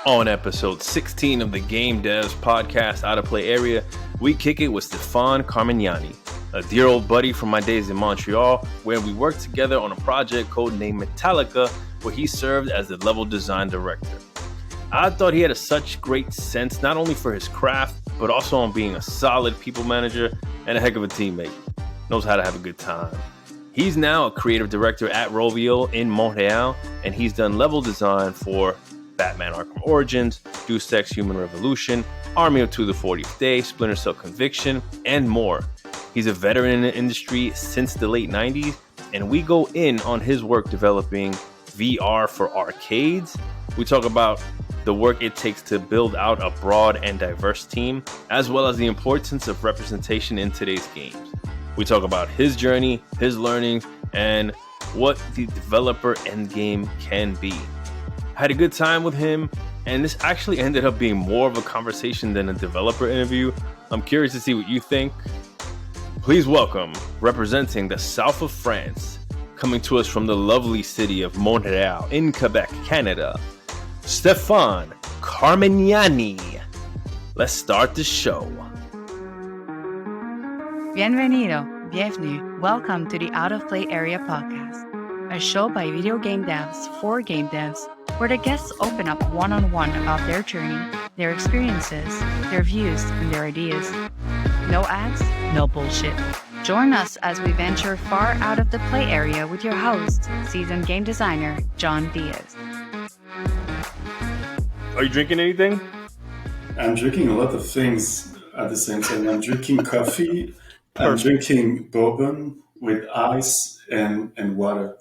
On episode 16 of the Game Devs podcast Out of Play Area, we kick it with Stephan Carmignani, a dear old buddy from my days in Montreal, where we worked together on a project codenamed Metallica, where he served as the level design director. I thought he had such great sense, not only for his craft, but also on being a solid people manager and a heck of a teammate. Knows how to have a good time. He's now a creative director at Rovio in Montreal, and he's done level design for Batman Arkham Origins, Deus Ex Human Revolution, Army of Two the 40th Day, Splinter Cell Conviction, and more. He's a veteran in the industry since the late 90s, and we go in on his work developing VR for arcades. We talk about the work it takes to build out a broad and diverse team, as well as the importance of representation in today's games. We talk about his journey, his learnings, and what the developer endgame can be. I had a good time with him, and this actually ended up being more of a conversation than a developer interview. I'm curious to see what you think. Please welcome, representing the south of France, coming to us from the lovely city of Montreal in Quebec, Canada, Stephan Carmignani. Let's start the show. Bienvenue, welcome to the Out of Play Area podcast, a show by video game devs for game devs, where the guests open up one-on-one about their journey, their experiences, their views, and their ideas. No ads, no bullshit. Join us as we venture far out of the play area with your host, seasoned game designer, John Diaz. Are you drinking anything? I'm drinking a lot of things at the same time. I'm drinking coffee. I'm drinking bourbon with ice and water.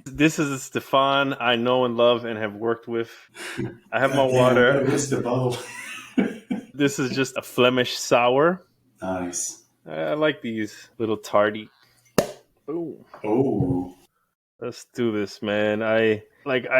This is a Stephan I know and love and have worked with. I have my water. Where's the bottle? This is just a Flemish sour. Nice. I like these little tardy. Ooh. Oh. Let's do this, man. I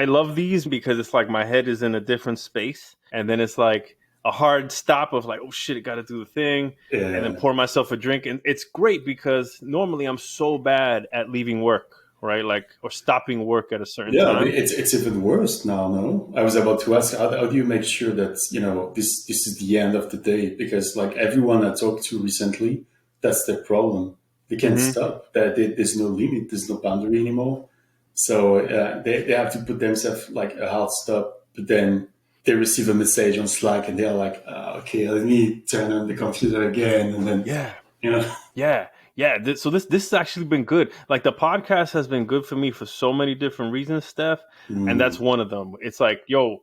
love these because it's like my head is in a different space, and then it's like a hard stop of like, oh shit, I got to do the thing, and then pour myself a drink. And it's great because normally I'm so bad at leaving work, right? Like, or stopping work at a certain time. Yeah, it's even worse now, no? I was about to ask, how do you make sure that, this is the end of the day? Because like everyone I talked to recently, that's their problem. They can't stop. There's no limit. There's no boundary anymore. So they have to put themselves like a hard stop, but then they receive a message on Slack and they're like, okay, let me turn on the computer again. And then, Yeah. So this has actually been good. Like the podcast has been good for me for so many different reasons, Steph. And that's one of them. It's like, yo,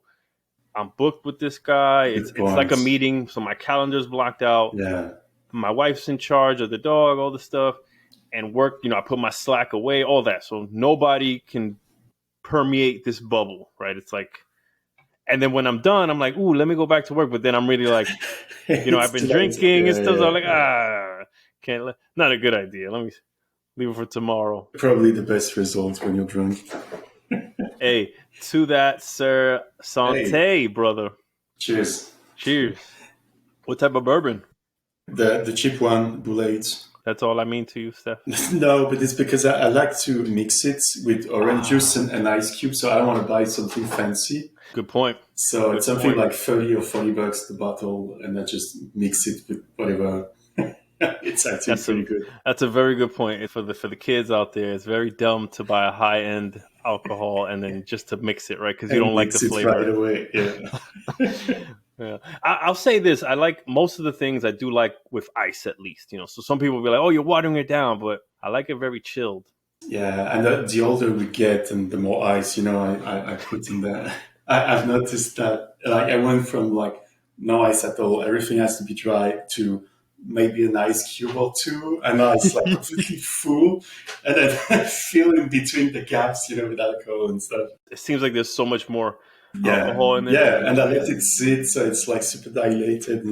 I'm booked with this guy. It's like a meeting. So my calendar's blocked out. Yeah. My wife's in charge of the dog, all the stuff. And work, I put my Slack away, all that. So nobody can permeate this bubble, right? It's like, and then when I'm done, I'm like, ooh, let me go back to work. But then I'm really like, I've been drinking and stuff. So I'm like, can't, not a good idea. Let me leave it for tomorrow. Probably the best result when you're drunk. Hey, to that, sir. Santé, brother. Cheers. What type of bourbon? The cheap one, Bullets. That's all I mean to you, Steph? No, but it's because I like to mix it with orange juice and ice cube, so I don't want to buy something fancy. Good point. So it's something like $30 or $40 the bottle, and I just mix it with whatever. It's actually pretty good. That's a very good point. For the kids out there, it's very dumb to buy a high-end alcohol and then just to mix it, right? Because you don't like the flavor. Right away, yeah. Yeah, I'll say this. I like most of the things I do like with ice, at least. So some people will be like, oh, you're watering it down, but I like it very chilled. Yeah, and the older we get and the more ice, I put in there. I've noticed that like I went from like no ice at all, everything has to be dry, to maybe an ice cube or two, and now it's like completely full, and then I fill in between the gaps, with alcohol and stuff. It seems like there's so much more alcohol in there. Yeah, and I let it sit, so it's like super dilated.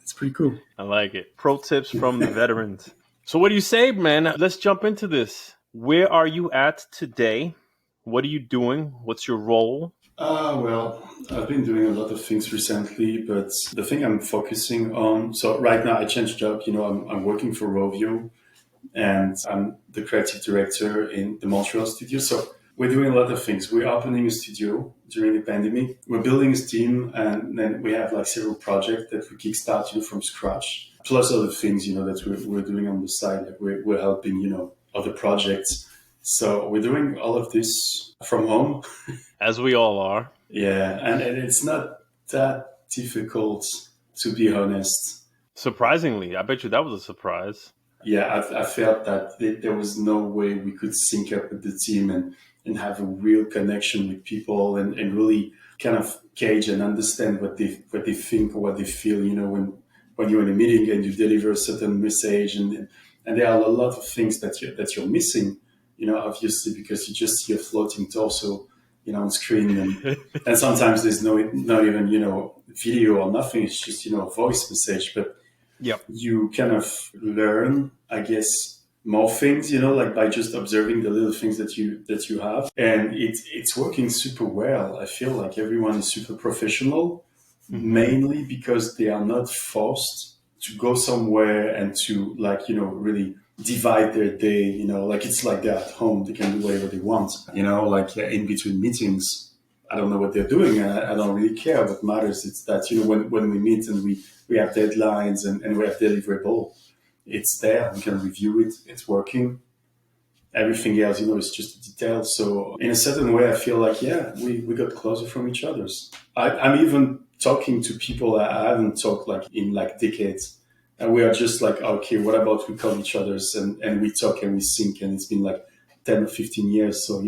It's pretty cool. I like it. Pro tips from the veterans. So what do you say, man? Let's jump into this. Where are you at today? What are you doing? What's your role? Well, I've been doing a lot of things recently, but the thing I'm focusing on, so right now I changed job, I'm working for Rovio, and I'm the creative director in the Montreal studio. So We're doing a lot of things. We're opening a studio during the pandemic. We're building a team, and then we have like several projects that we kickstart, from scratch. Plus other things, that we're doing on the side. Like we're helping, other projects. So we're doing all of this from home. As we all are. Yeah, and it's not that difficult, to be honest. Surprisingly, I bet you that was a surprise. Yeah, I felt that there was no way we could sync up with the team and have a real connection with people and really kind of gauge and understand what they think or what they feel, when you're in a meeting and you deliver a certain message and there are a lot of things that you're missing, obviously, because you just see a floating torso, on screen and sometimes there's not even, video or nothing, it's just, a voice message, but yep. You kind of learn, I guess, more things, like by just observing the little things that you have. And it's working super well. I feel like everyone is super professional, mainly because they are not forced to go somewhere and to really divide their day, like it's like they're at home, they can do whatever they want, like in between meetings. I don't know what they're doing. I don't really care. What matters is that, when we meet and we have deadlines and we have deliverable, it's there. We can review it. It's working. Everything else, is just a detail. So in a certain way, I feel like, we got closer from each other's. I'm even talking to people I haven't talked in decades. And we are just like, okay, what about we call each other's and we talk and we sync, and it's been 10 or 15 years. So,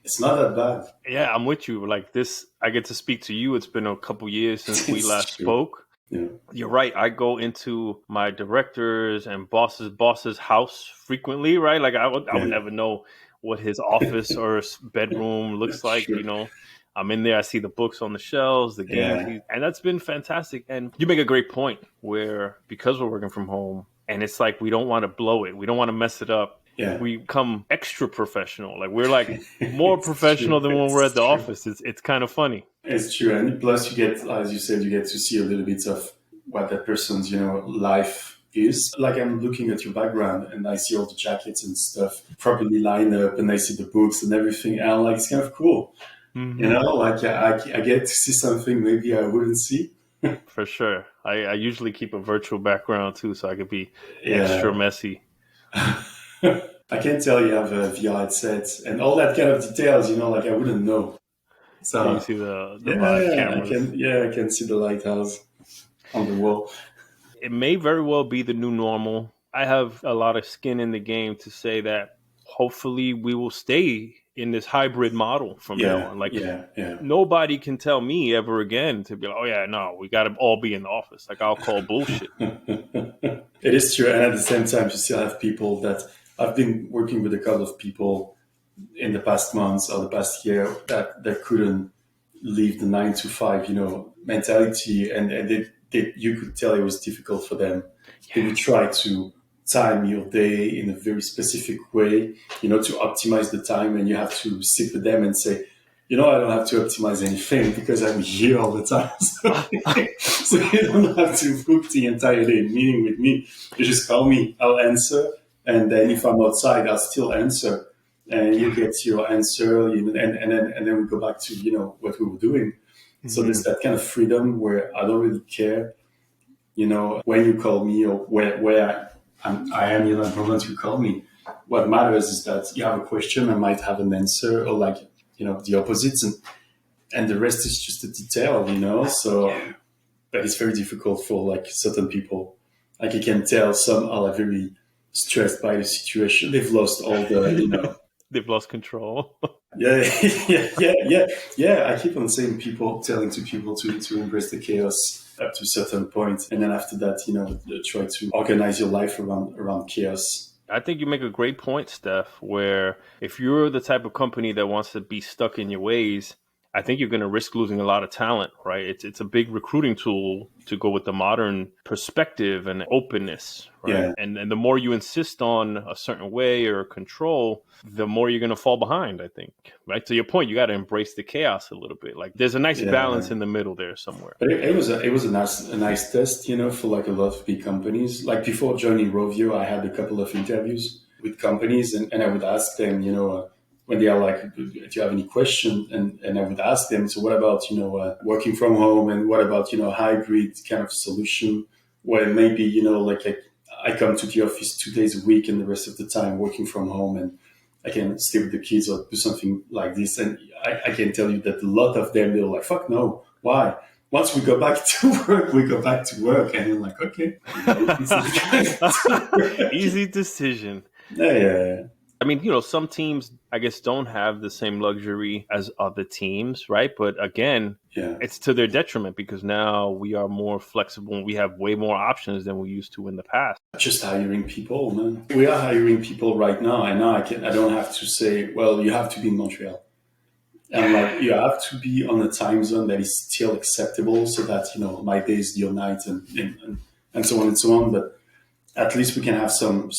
it's not that bad. Yeah, I'm with you. Like this, I get to speak to you. It's been a couple years since we last spoke. Yeah. You're right. I go into my director's and boss's house frequently, right? Like I would never know what his office or bedroom looks like, Sure. I'm in there, I see the books on the shelves, the games, and that's been fantastic. And you make a great point where because we're working from home and it's like we don't want to blow it, we don't want to mess it up. Yeah. We become extra professional. Like we're more professional than when we're at the office. It's kind of funny. It's true. And plus you get, as you said, you get to see a little bit of what that person's, life is. Like I'm looking at your background and I see all the jackets and stuff properly lined up and I see the books and everything. And I'm it's kind of cool. Mm-hmm. I get to see something maybe I wouldn't see. For sure. I usually keep a virtual background too, so I could be extra messy. I can tell you have a VR headset and all that kind of details, I wouldn't know. So you see the live cameras. I can see the lighthouse on the wall. It may very well be the new normal. I have a lot of skin in the game to say that hopefully we will stay in this hybrid model from now on. Nobody can tell me ever again to be like, we got to all be in the office. Like I'll call bullshit. It is true. And at the same time, you still have people that I've been working with a couple of people in the past months or the past year that couldn't leave the 9 to 5, mentality. And you could tell it was difficult for them. They would try to time your day in a very specific way, to optimize the time. And you have to sit with them and say, I don't have to optimize anything because I'm here all the time. So you don't have to book the entire day meeting with me. You just call me, I'll answer. And then if I'm outside, I'll still answer. And you get your answer, and then we go back to, what we were doing. Mm-hmm. So there's that kind of freedom where I don't really care, when you call me or where I am, at the moment you call me. What matters is that you have a question, I might have an answer or the opposites, and the rest is just a detail, so, but it's very difficult for certain people. I can tell some are very stressed by the situation. They've lost all the, They've lost control. Yeah. I keep on saying telling people to embrace the chaos up to a certain point. And then after that, try to organize your life around chaos. I think you make a great point, Steph, where if you're the type of company that wants to be stuck in your ways, I think you're going to risk losing a lot of talent, right? It's a big recruiting tool to go with the modern perspective and openness, right? Yeah. And the more you insist on a certain way or control, the more you're going to fall behind, I think, right? To your point, you got to embrace the chaos a little bit. Like there's a nice balance in the middle there somewhere. But it was a nice test, for a lot of big companies. Like before joining Rovio, I had a couple of interviews with companies and I would ask them, when they are like, do you have any question? And I would ask them, so what about, working from home, and what about, hybrid kind of solution where maybe, like I come to the office 2 days a week and the rest of the time working from home, and I can stay with the kids or do something like this. And I can tell you that a lot of them, they're like, fuck no, why? Once we go back to work, we go back to work. And you're like, okay. Easy decision. Yeah. I mean, some teams, I guess, don't have the same luxury as other teams, right? But again, it's to their detriment because now we are more flexible and we have way more options than we used to in the past. Just hiring people, man. We are hiring people right now. And now I don't have to say, well, you have to be in Montreal. And like, you have to be on a time zone that is still acceptable so that, my day is your night and so on and so on. But at least we can have some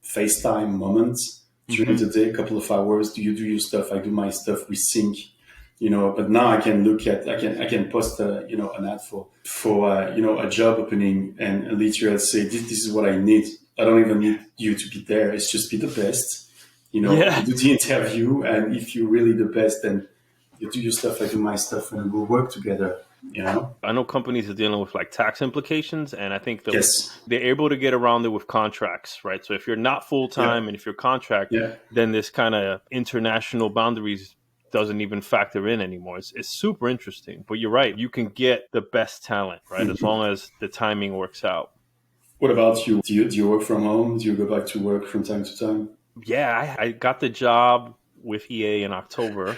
FaceTime moments during the day, a couple of hours. Do you do your stuff? I do my stuff. We sync, but now I can I can post, an ad for a job opening and literally say, this is what I need. I don't even need you to be there. It's just be the best. You do the interview, and if you're really the best, then you do your stuff, I do my stuff, and we'll work together. I know companies are dealing with like tax implications, and I think they're able to get around it with contracts, right? So if you're not full time and if you're contract, then this kind of international boundaries doesn't even factor in anymore. It's super interesting, but you're right. You can get the best talent, right? As long as the timing works out. What about you? Do you work from home? Do you go back to work from time to time? Yeah, I got the job with EA in October,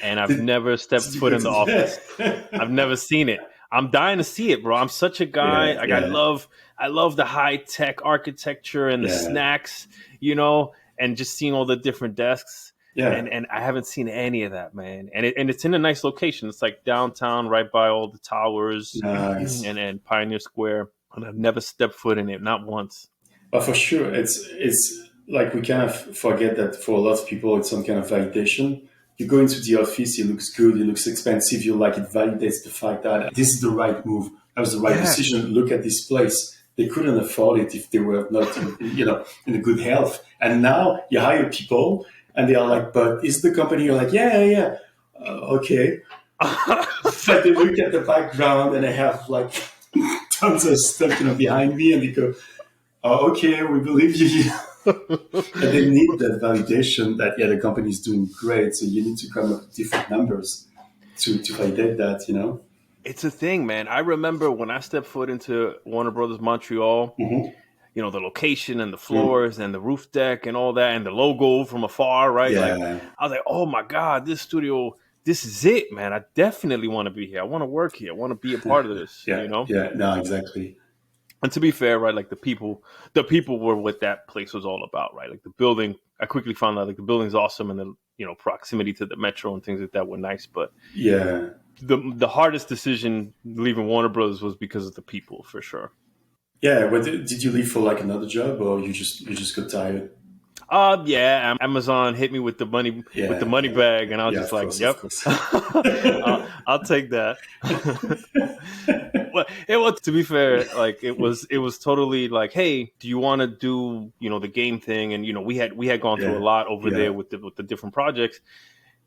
and I've never stepped foot in the office. I've never seen it. I'm dying to see it, bro. I'm such a guy. I love the high tech architecture and the snacks, and just seeing all the different desks. Yeah. And I haven't seen any of that, man. And it's in a nice location. It's like downtown, right by all the towers and Pioneer Square. And I've never stepped foot in it, not once. But for sure, it's like we kind of forget that for a lot of people, it's some kind of validation. You go into the office, it looks good, it looks expensive. You like, it validates the fact that this is the right move. That was the right decision. Look at this place. They couldn't afford it if they were not, in a good health. And now you hire people and they are like, but is the company? You're like, yeah. Okay. But they look at the background and they have like tons of stuff, behind me, and they go, oh, okay, we believe you. And they need that validation that the company is doing great. So you need to come up with different numbers to validate that. It's a thing, man. I remember when I stepped foot into Warner Brothers Montreal, the location and the floors and the roof deck and all that and the logo from afar, right? Yeah. I was like, oh my God, this studio, this is it, man. I definitely want to be here. I want to work here. I want to be a part of this, Yeah, no, exactly. And to be fair, right, like the people were what that place was all about, right? Like the building, I quickly found out like the building's awesome and the proximity to the metro and things like that were nice. But the hardest decision leaving Warner Brothers was because of the people, for sure. Yeah, but did you leave for like another job, or you just got tired? Amazon hit me with the money bag, and I was just like, course, yep, I'll take that. Well, to be fair, like it was totally like, hey, do you want to do the game thing? And we had gone through a lot over there with the different projects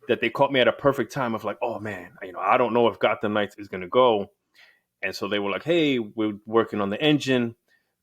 that they caught me at a perfect time of like, oh man, I don't know if Gotham Knights is gonna go, and so they were like, hey, we're working on the engine.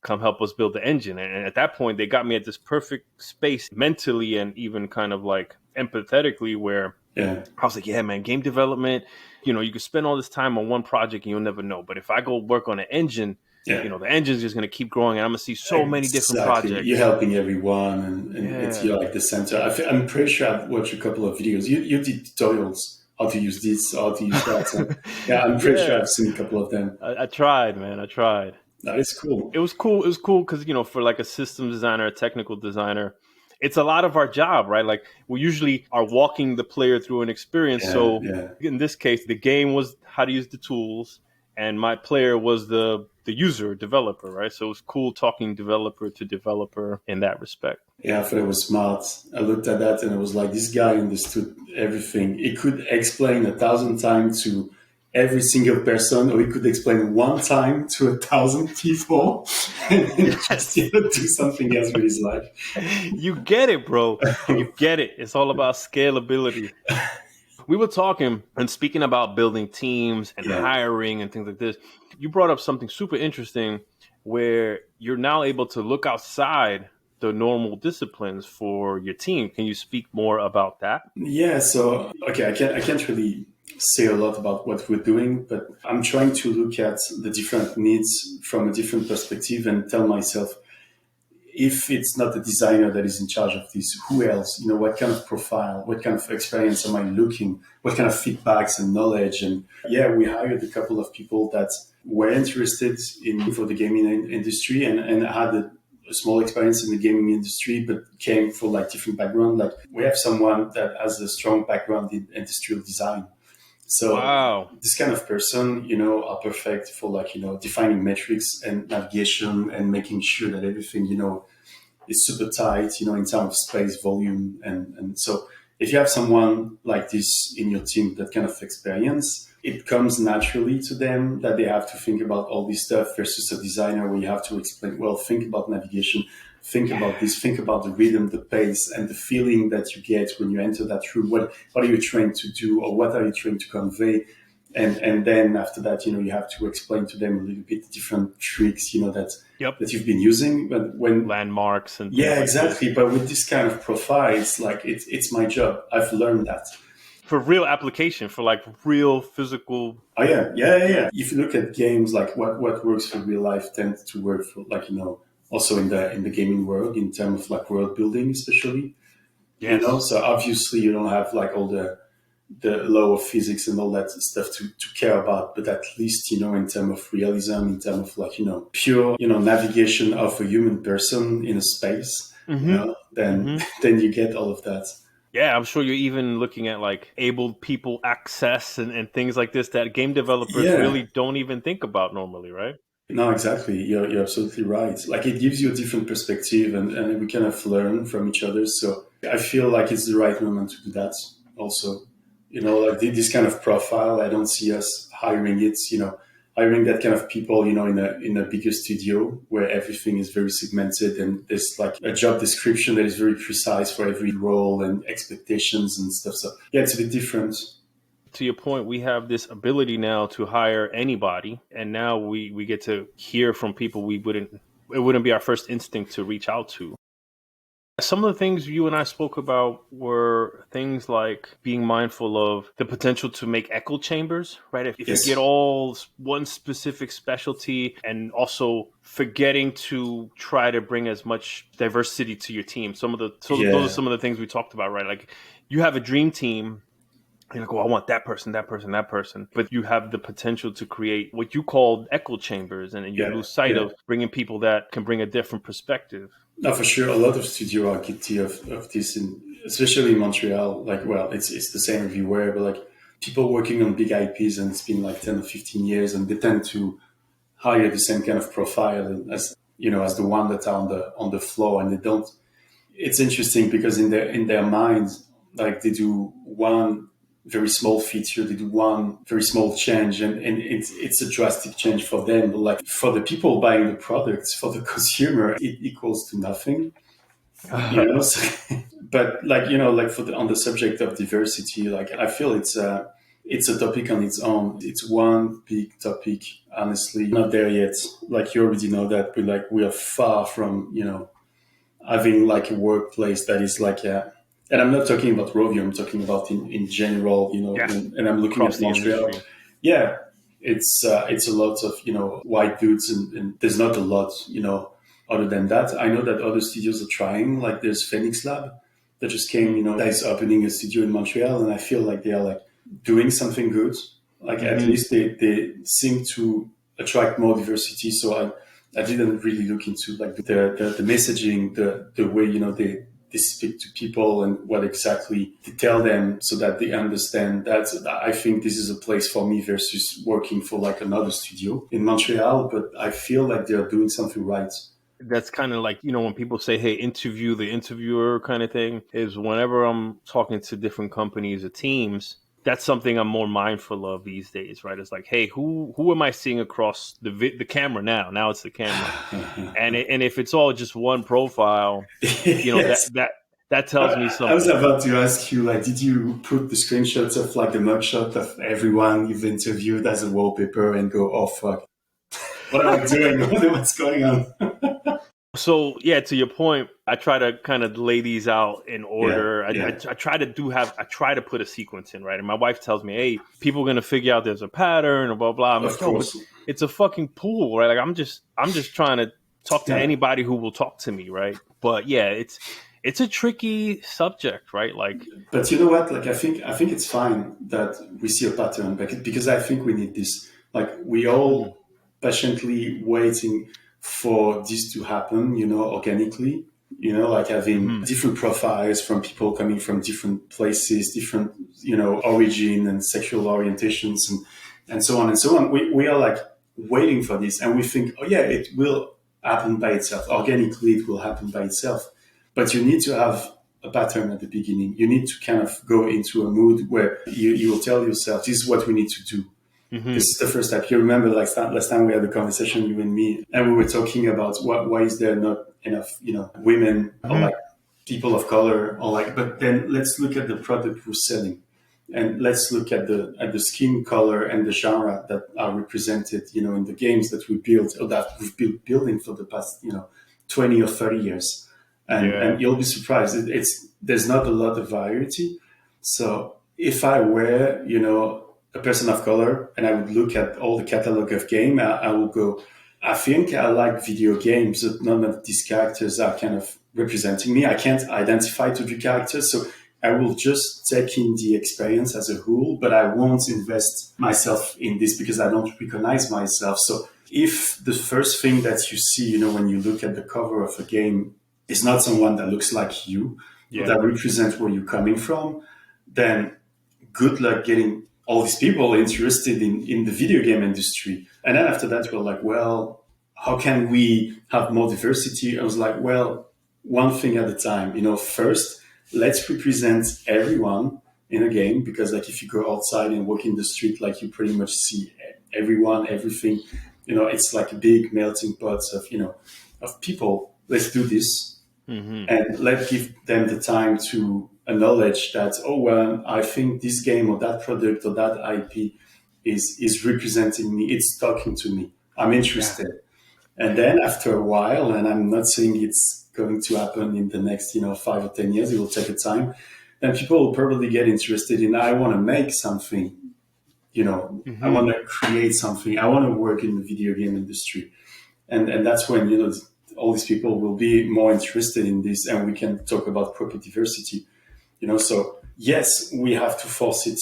Come help us build the engine. And at that point, they got me at this perfect space mentally and even kind of like empathetically where I was like, yeah, man, game development, you can spend all this time on one project and you'll never know. But if I go work on an engine, the engine's just going to keep growing and I'm going to see so many different projects. You're helping everyone and you're like the center. I'm pretty sure I've watched a couple of videos. You did tutorials, how to use this, how to use that. So, I'm pretty sure I've seen a couple of them. I tried, man. I tried. That is cool. It was cool because, for like a systems designer, a technical designer, it's a lot of our job, right? Like we usually are walking the player through an experience. In this case, the game was how to use the tools and my player was the user, developer, right? So it was cool talking developer to developer in that respect. Yeah, I thought it was smart. I looked at that and it was like, this guy understood everything. He could explain 1,000 times to every single person, or he could explain one time to 1,000 people and just do something else with his life. You get it, bro. You get it. It's all about scalability. We were talking and speaking about building teams and hiring and things like this. You brought up something super interesting where you're now able to look outside the normal disciplines for your team. Can you speak more about that? Yeah, so okay, I can't really say a lot about what we're doing, but I'm trying to look at the different needs from a different perspective and tell myself, if it's not the designer that is in charge of this, who else? What kind of profile, what kind of experience am I looking? What kind of feedbacks and knowledge? And yeah, we hired a couple of people that were interested for the gaming industry and had a small experience in the gaming industry, but came from like different background. Like we have someone that has a strong background in industrial design. So wow. This kind of person, are perfect for defining metrics and navigation and making sure that everything, is super tight, in terms of space, volume. And so if you have someone like this in your team, that kind of experience, it comes naturally to them that they have to think about all this stuff versus a designer where you have to explain, well, think about navigation, think about this, think about the rhythm, the pace, and the feeling that you get when you enter that room. What are you trying to do, or what are you trying to convey? And then after that, you have to explain to them a little bit different tricks, that you've been using. But when landmarks and exactly. But with this kind of profile, it's like it's my job. I've learned that. For real application, for like real physical. Oh yeah. If you look at games, like what works for real life tends to work for also in the gaming world in terms of like world building, especially. Yes. So obviously you don't have like all the law of physics and all that stuff to care about, but at least in terms of realism, in terms of pure navigation of a human person in a space, then you get all of that. Yeah, I'm sure you're even looking at like able people access and things like this that game developers really don't even think about normally, right? No, exactly. You're absolutely right. Like it gives you a different perspective and we kind of learn from each other. So I feel like it's the right moment to do that also. Like this kind of profile, I don't see us hiring it, hiring that kind of people, in a bigger studio where everything is very segmented and there's like a job description that is very precise for every role and expectations and stuff. So yeah, it's a bit different. To your point, we have this ability now to hire anybody, and now we get to hear from people it wouldn't be our first instinct to reach out to. Some of the things you and I spoke about were things like being mindful of the potential to make echo chambers, right? If you get all one specific specialty, and also forgetting to try to bring as much diversity to your team. Those are some of the things we talked about, right? Like you have a dream team. You're like, I want that person, that person, that person. But you have the potential to create what you called echo chambers, and you lose sight of bringing people that can bring a different perspective. No, for sure. A lot of studios are guilty of this, especially in Montreal. Like, well, it's the same everywhere, but like people working on big IPs, and it's been like 10 or 15 years, and they tend to hire the same kind of profile as the one that's on the floor, and they don't. It's interesting because in their minds, like they do one very small feature, they do one very small change, and it's a drastic change for them. But like for the people buying the products, for the consumer, it equals to nothing. So, but like on the subject of diversity, like I feel it's a topic on its own. It's one big topic, honestly. Not there yet. Like you already know that, but we are far from having like a workplace that is like and I'm not talking about Rovio, I'm talking about in general, and I'm looking at Montreal. Yeah, it's a lot of, white dudes and there's not a lot, other than that. I know that other studios are trying, like there's Phoenix Lab that just came, that is opening a studio in Montreal, and I feel like they are like doing something good. Like at least they seem to attract more diversity. So I didn't really look into like the messaging, the way, they speak to people and what exactly they tell them so that they understand that. I think this is a place for me versus working for like another studio in Montreal, but I feel like they're doing something right. That's kind of like, when people say, hey, interview the interviewer kind of thing, is whenever I'm talking to different companies or teams, that's something I'm more mindful of these days, right? It's like, hey, who am I seeing across the camera now? Now it's the camera, and if it's all just one profile, Yes. that tells me I was something. about to ask you, like, did you put the screenshots of like the mugshot of everyone you've interviewed as a wallpaper and go, oh fuck, what am I doing? What's going on? So yeah, to your point, I try to kind of lay these out in Yeah, order. I yeah, try to put a sequence in, right? And my wife tells me, "Hey, people are gonna figure out there's a pattern or blah blah." I'm of like, "Yo, but course. it's a fucking pool, right? Like I'm just trying to talk to Yeah. anybody who will talk to me, right?" But yeah, it's a tricky subject, right? Like, But you know what? Like, I think it's fine that we see a pattern, because I think we need this. Like, we mhm, all patiently waiting for this to happen, organically. Like having mhm, different profiles from people coming from different places, different, origin and sexual orientations, and so on and so on. We are like waiting for this, and we think, oh yeah, it will happen by itself. Organically, it will happen by itself. But you need to have a pattern at the beginning. You need to kind of go into a mood where you will tell yourself, this is what we need to do. This mhm, is the first step. You remember, like, last time we had a conversation, you and me, and we were talking about why is there not enough, women or mhm. like people of color, or like. But then let's look at the product we're selling, and let's look at the skin color and the genre that are represented, in the games that we build, or that we've been building for the past, 20 or 30 years, and Yeah. you'll be surprised. It's there's not a lot of variety. So if I were, a person of color, and I would look at all the catalog of game, I would go, I think I like video games, but none of these characters are kind of representing me. I can't identify to the characters, so I will just take in the experience as a whole, but I won't invest myself in this because I don't recognize myself. So if the first thing that you see, when you look at the cover of a game, is not someone that looks like you, or Yeah. that represents where you're coming from, then good luck getting all these people interested in the video game industry. And then after that, we're like, well, how can we have more diversity? I was like, well, one thing at a time. First, let's represent everyone in a game, because like if you go outside and walk in the street, like you pretty much see everyone, everything. It's like a big melting pot of people. Let's do this, Mhm. and let's give them the time to acknowledge that, oh well, I think this game or that product or that IP is representing me, it's talking to me, I'm Yeah. interested. And Yeah. then after a while, and I'm not saying it's going to happen in the next 5 or 10 years, it will take a time, then people will probably get interested in, I want to make something, I Mhm. want to create something, I want to work in the video game industry. And that's when all these people will be more interested in this, and we can talk about proper diversity. So yes, we have to force it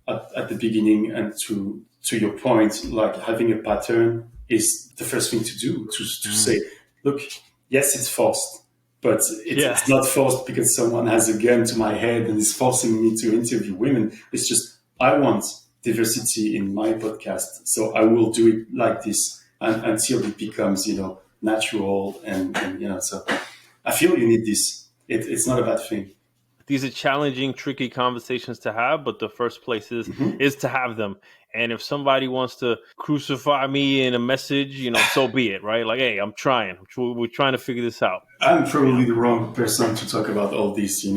at the beginning, and to your point, like having a pattern is the first thing to do, to say, Mhm. look, yes, it's forced, but Yeah. it's not forced because someone has a gun to my head and is forcing me to interview women. It's just, I want diversity in my podcast, so I will do it like this, until it becomes natural, and so I feel you need this. It's not a bad thing. These are challenging, tricky conversations to have, but the first place Mhm. is to have them. And if somebody wants to crucify me in a message, so be it, right? Like, hey, I'm trying. We're trying to figure this out. I'm You probably know, the wrong person to talk about all this, but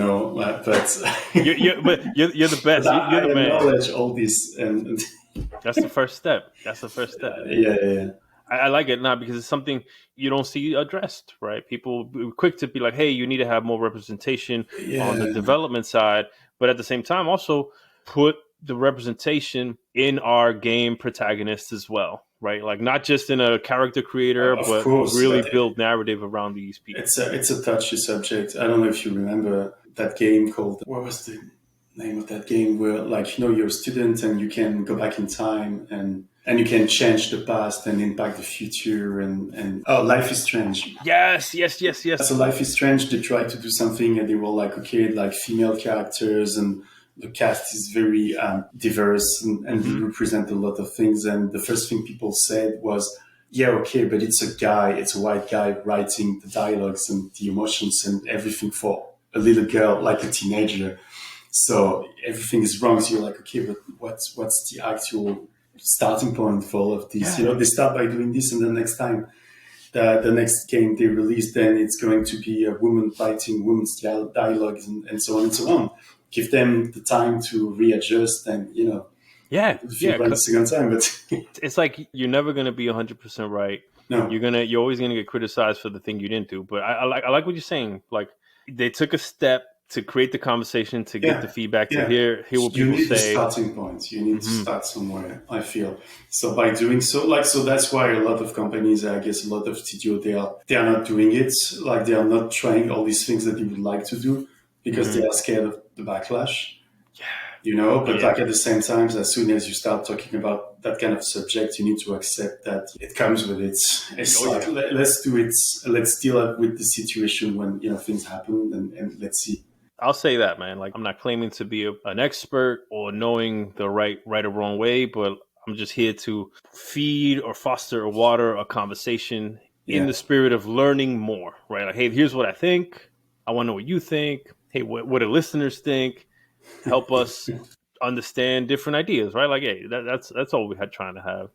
you're the but best. You're I the man. acknowledge all this, and That's the first step. That's the first step. yeah, yeah, yeah. I like it now because it's something you don't see addressed, right? People be quick to be like, hey, you need to have more representation on the Yeah, development side, but at the same time, also put the representation in our game protagonists as well, right? Like not just in a character creator, of but course, really but build narrative around these people. it's a touchy subject. I don't know if you remember that game called, what was the name of that game, where like you're a student and you can go back in time, and you can change the past and impact the future, and oh, Life is Strange. Yes, yes, yes, So yes. Life is Strange, they tried to do something, and they were like, okay, like female characters, and the cast is very diverse, and they Hmm. represent a lot of things. And the first thing people said was, yeah, okay, but it's a guy, it's a white guy writing the dialogues and the emotions and everything for a little girl, like a teenager. So everything is wrong. So you're like, okay, but what's the actual starting point for all of this? Yeah. They start by doing this, and the next time the next game they release, then it's going to be a woman fighting women's dialogues and so on and so on. Give them the time to readjust and, Yeah. if you Yeah. run the second time, but It's like you're never going to be 100% right. no. You're always going to get criticized for the thing you didn't do. But I like what you're saying. Like, they took a step to create the conversation, to get the feedback, to Yeah. hear what You people need the say. starting point. You need to start somewhere, I feel. So by doing so, so that's why a lot of companies, I guess a lot of studio, they are not doing it. Like, they are not trying all these things that they would like to do because they are scared of the backlash. Yeah. But like at the same time, as soon as you start talking about that kind of subject, you need to accept that it comes with it. It's let's do it. Let's deal with the situation when, things happen, and let's see. I'll say that, man. Like, I'm not claiming to be an expert or knowing the right or wrong way, but I'm just here to feed or foster or water a conversation in the spirit of learning more, right? Like, hey, here's what I think. I want to know what you think. Hey, what do listeners think? Help us understand different ideas, right? Like, hey, that's all we had trying to have.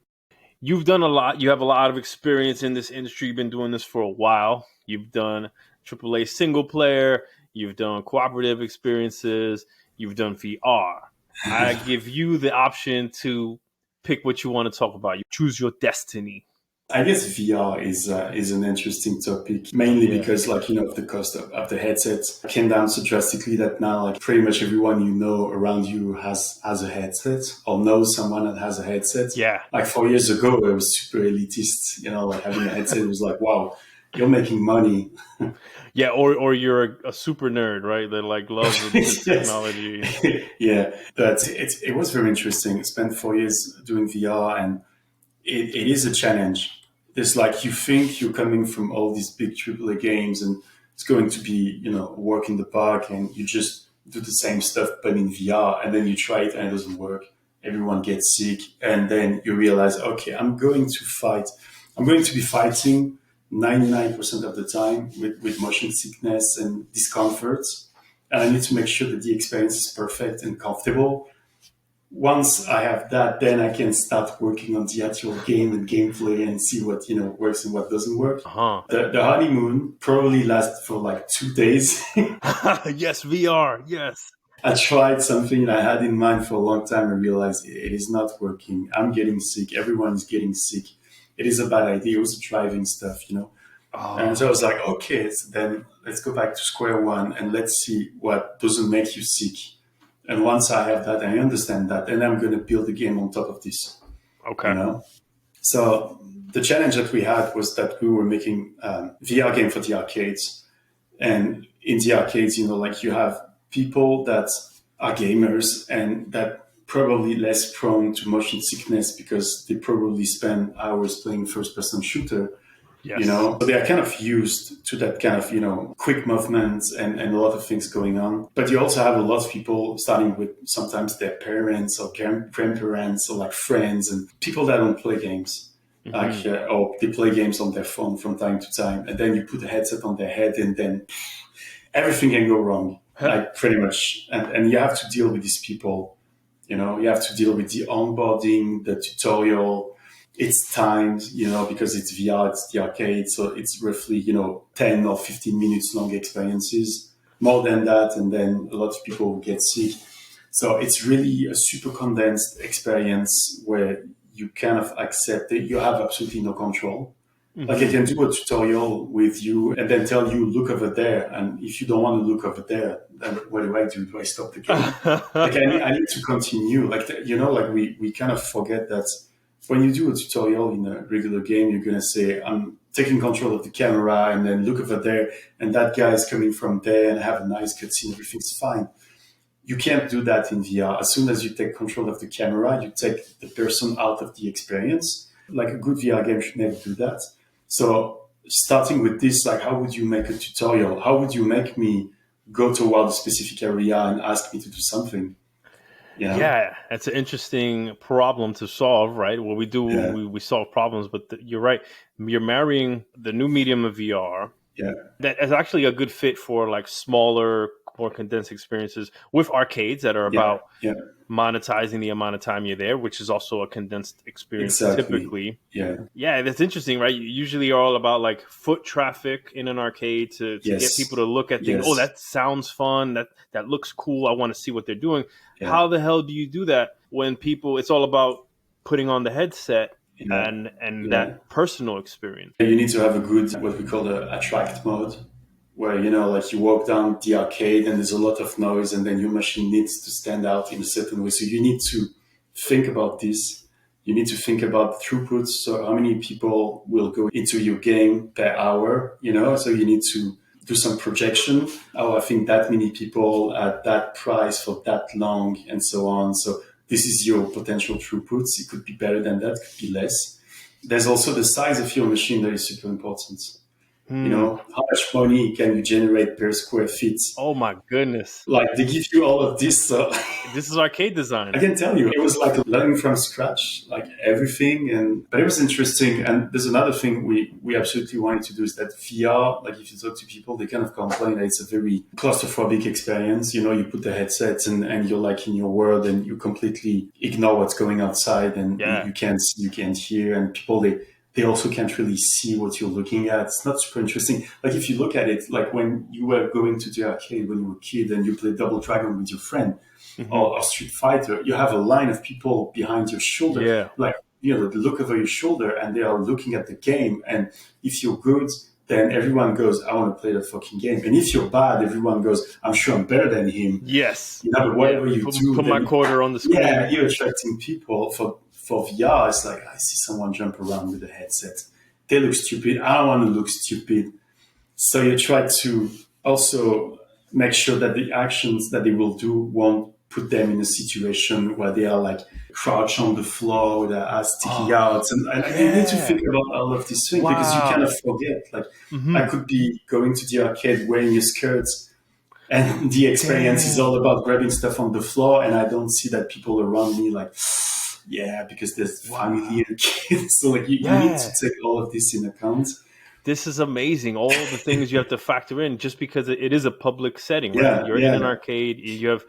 You've done a lot. You have a lot of experience in this industry. You've been doing this for a while. You've done AAA single player. You've done cooperative experiences. You've done VR. I give you the option to pick what you want to talk about. You choose your destiny. I guess VR is an interesting topic, mainly because, the cost of the headset came down so drastically that now, like, pretty much everyone around you has a headset or knows someone that has a headset. Yeah. Like 4 years ago, it was super elitist. Like having a headset was like, wow, you're making money. Yeah, or you're a super nerd, right? That like loves the technology. Yeah, but it was very interesting. I spent 4 years doing VR, and it is a challenge. It's like you think you're coming from all these big AAA games and it's going to be, a walk in the park, and you just do the same stuff but in VR, and then you try it and it doesn't work. Everyone gets sick, and then you realize, okay, I'm going to be fighting 99% of the time with motion sickness and discomfort. And I need to make sure that the experience is perfect and comfortable. Once I have that, then I can start working on the actual game and gameplay and see what works and what doesn't work. The honeymoon probably lasts for like 2 days. Yes, VR. Yes. I tried something I had in mind for a long time and realized it is not working. I'm getting sick. Everyone is getting sick. It is a bad idea. It was driving stuff, And so I was like, okay, so then let's go back to square one and let's see what doesn't make you sick. And once I have that, I understand that, and I'm going to build a game on top of this. Okay. So the challenge that we had was that we were making VR game for the arcades. And in the arcades, like you have people that are gamers and that probably less prone to motion sickness because they probably spend hours playing first-person shooter. Yes. So they are kind of used to that kind of, quick movements and a lot of things going on. But you also have a lot of people starting with sometimes their parents or grandparents or like friends and people that don't play games. Or they play games on their phone from time to time. And then you put a headset on their head and then everything can go wrong, like pretty much. And you have to deal with these people. You have to deal with the onboarding, the tutorial. It's timed, because it's VR, it's the arcade. So it's roughly, 10 or 15 minutes long experiences, more than that. And then a lot of people get sick. So it's really a super condensed experience where you kind of accept that you have absolutely no control. Like I can do a tutorial with you and then tell you, look over there. And if you don't want to look over there, then what do I do? Do I stop the game? Like I need to continue. Like, we kind of forget that when you do a tutorial in a regular game, you're going to say, I'm taking control of the camera and then look over there. And that guy is coming from there and have a nice cutscene. Everything's fine. You can't do that in VR. As soon as you take control of the camera, you take the person out of the experience. Like a good VR game should never do that. So starting with this, like, how would you make a tutorial? How would you make me go toward a specific area and ask me to do something? Yeah, that's an interesting problem to solve, right? What we do, we solve problems, but you're right. You're marrying the new medium of VR. Yeah. That is actually a good fit for like smaller more condensed experiences with arcades that are about yeah, monetizing the amount of time you're there, which is also a condensed experience exactly. typically. Yeah, Yeah, that's interesting, right? You usually are all about like foot traffic in an arcade to get people to look at things. Oh, yes, that sounds fun. That looks cool. I want to see what they're doing. yeah, How the hell do you do that when people? It's all about putting on the headset yeah, and yeah. that personal experience. You need to have a good, what we call the attract mode, where, like you walk down the arcade and there's a lot of noise and then your machine needs to stand out in a certain way. So you need to think about this. You need to think about throughput. So how many people will go into your game per hour, so you need to do some projection. Oh, I think that many people at that price for that long and so on. So this is your potential throughputs. It could be better than that, could be less. There's also the size of your machine that is super important. How much money can you generate per square feet? Oh my goodness. Like they give you all of this. So This is arcade design. I can tell you, it was like learning from scratch, like everything. But it was interesting. And there's another thing we absolutely wanted to do is that VR, like if you talk to people, they kind of complain that it's a very claustrophobic experience. You put the headsets and you're like in your world and you completely ignore what's going outside and you can't hear. And people, they also can't really see what you're looking at. It's not super interesting. Like if you look at it, like when you were going to the arcade when you were a kid and you played Double Dragon with your friend, or Street Fighter, you have a line of people behind your shoulder. Yeah. Like, they look over your shoulder and they are looking at the game. And if you're good, then everyone goes, I want to play the fucking game. And if you're bad, everyone goes, I'm sure I'm better than him. Yes. But whatever you do. Put my quarter on the screen. Yeah, you're attracting people. For VR, it's like, I see someone jump around with a headset. They look stupid. I don't want to look stupid. So you try to also make sure that the actions that they will do won't put them in a situation where they are like crouched on the floor with their ass sticking out. And you need to think about all of these things because you kind of forget. Like I could be going to the arcade wearing a skirt and the experience is all about grabbing stuff on the floor and I don't see that people around me like, because there's family and kids. So like you need to take all of this in account. This is amazing. All the things you have to factor in just because it is a public setting, right? You're in an arcade. You have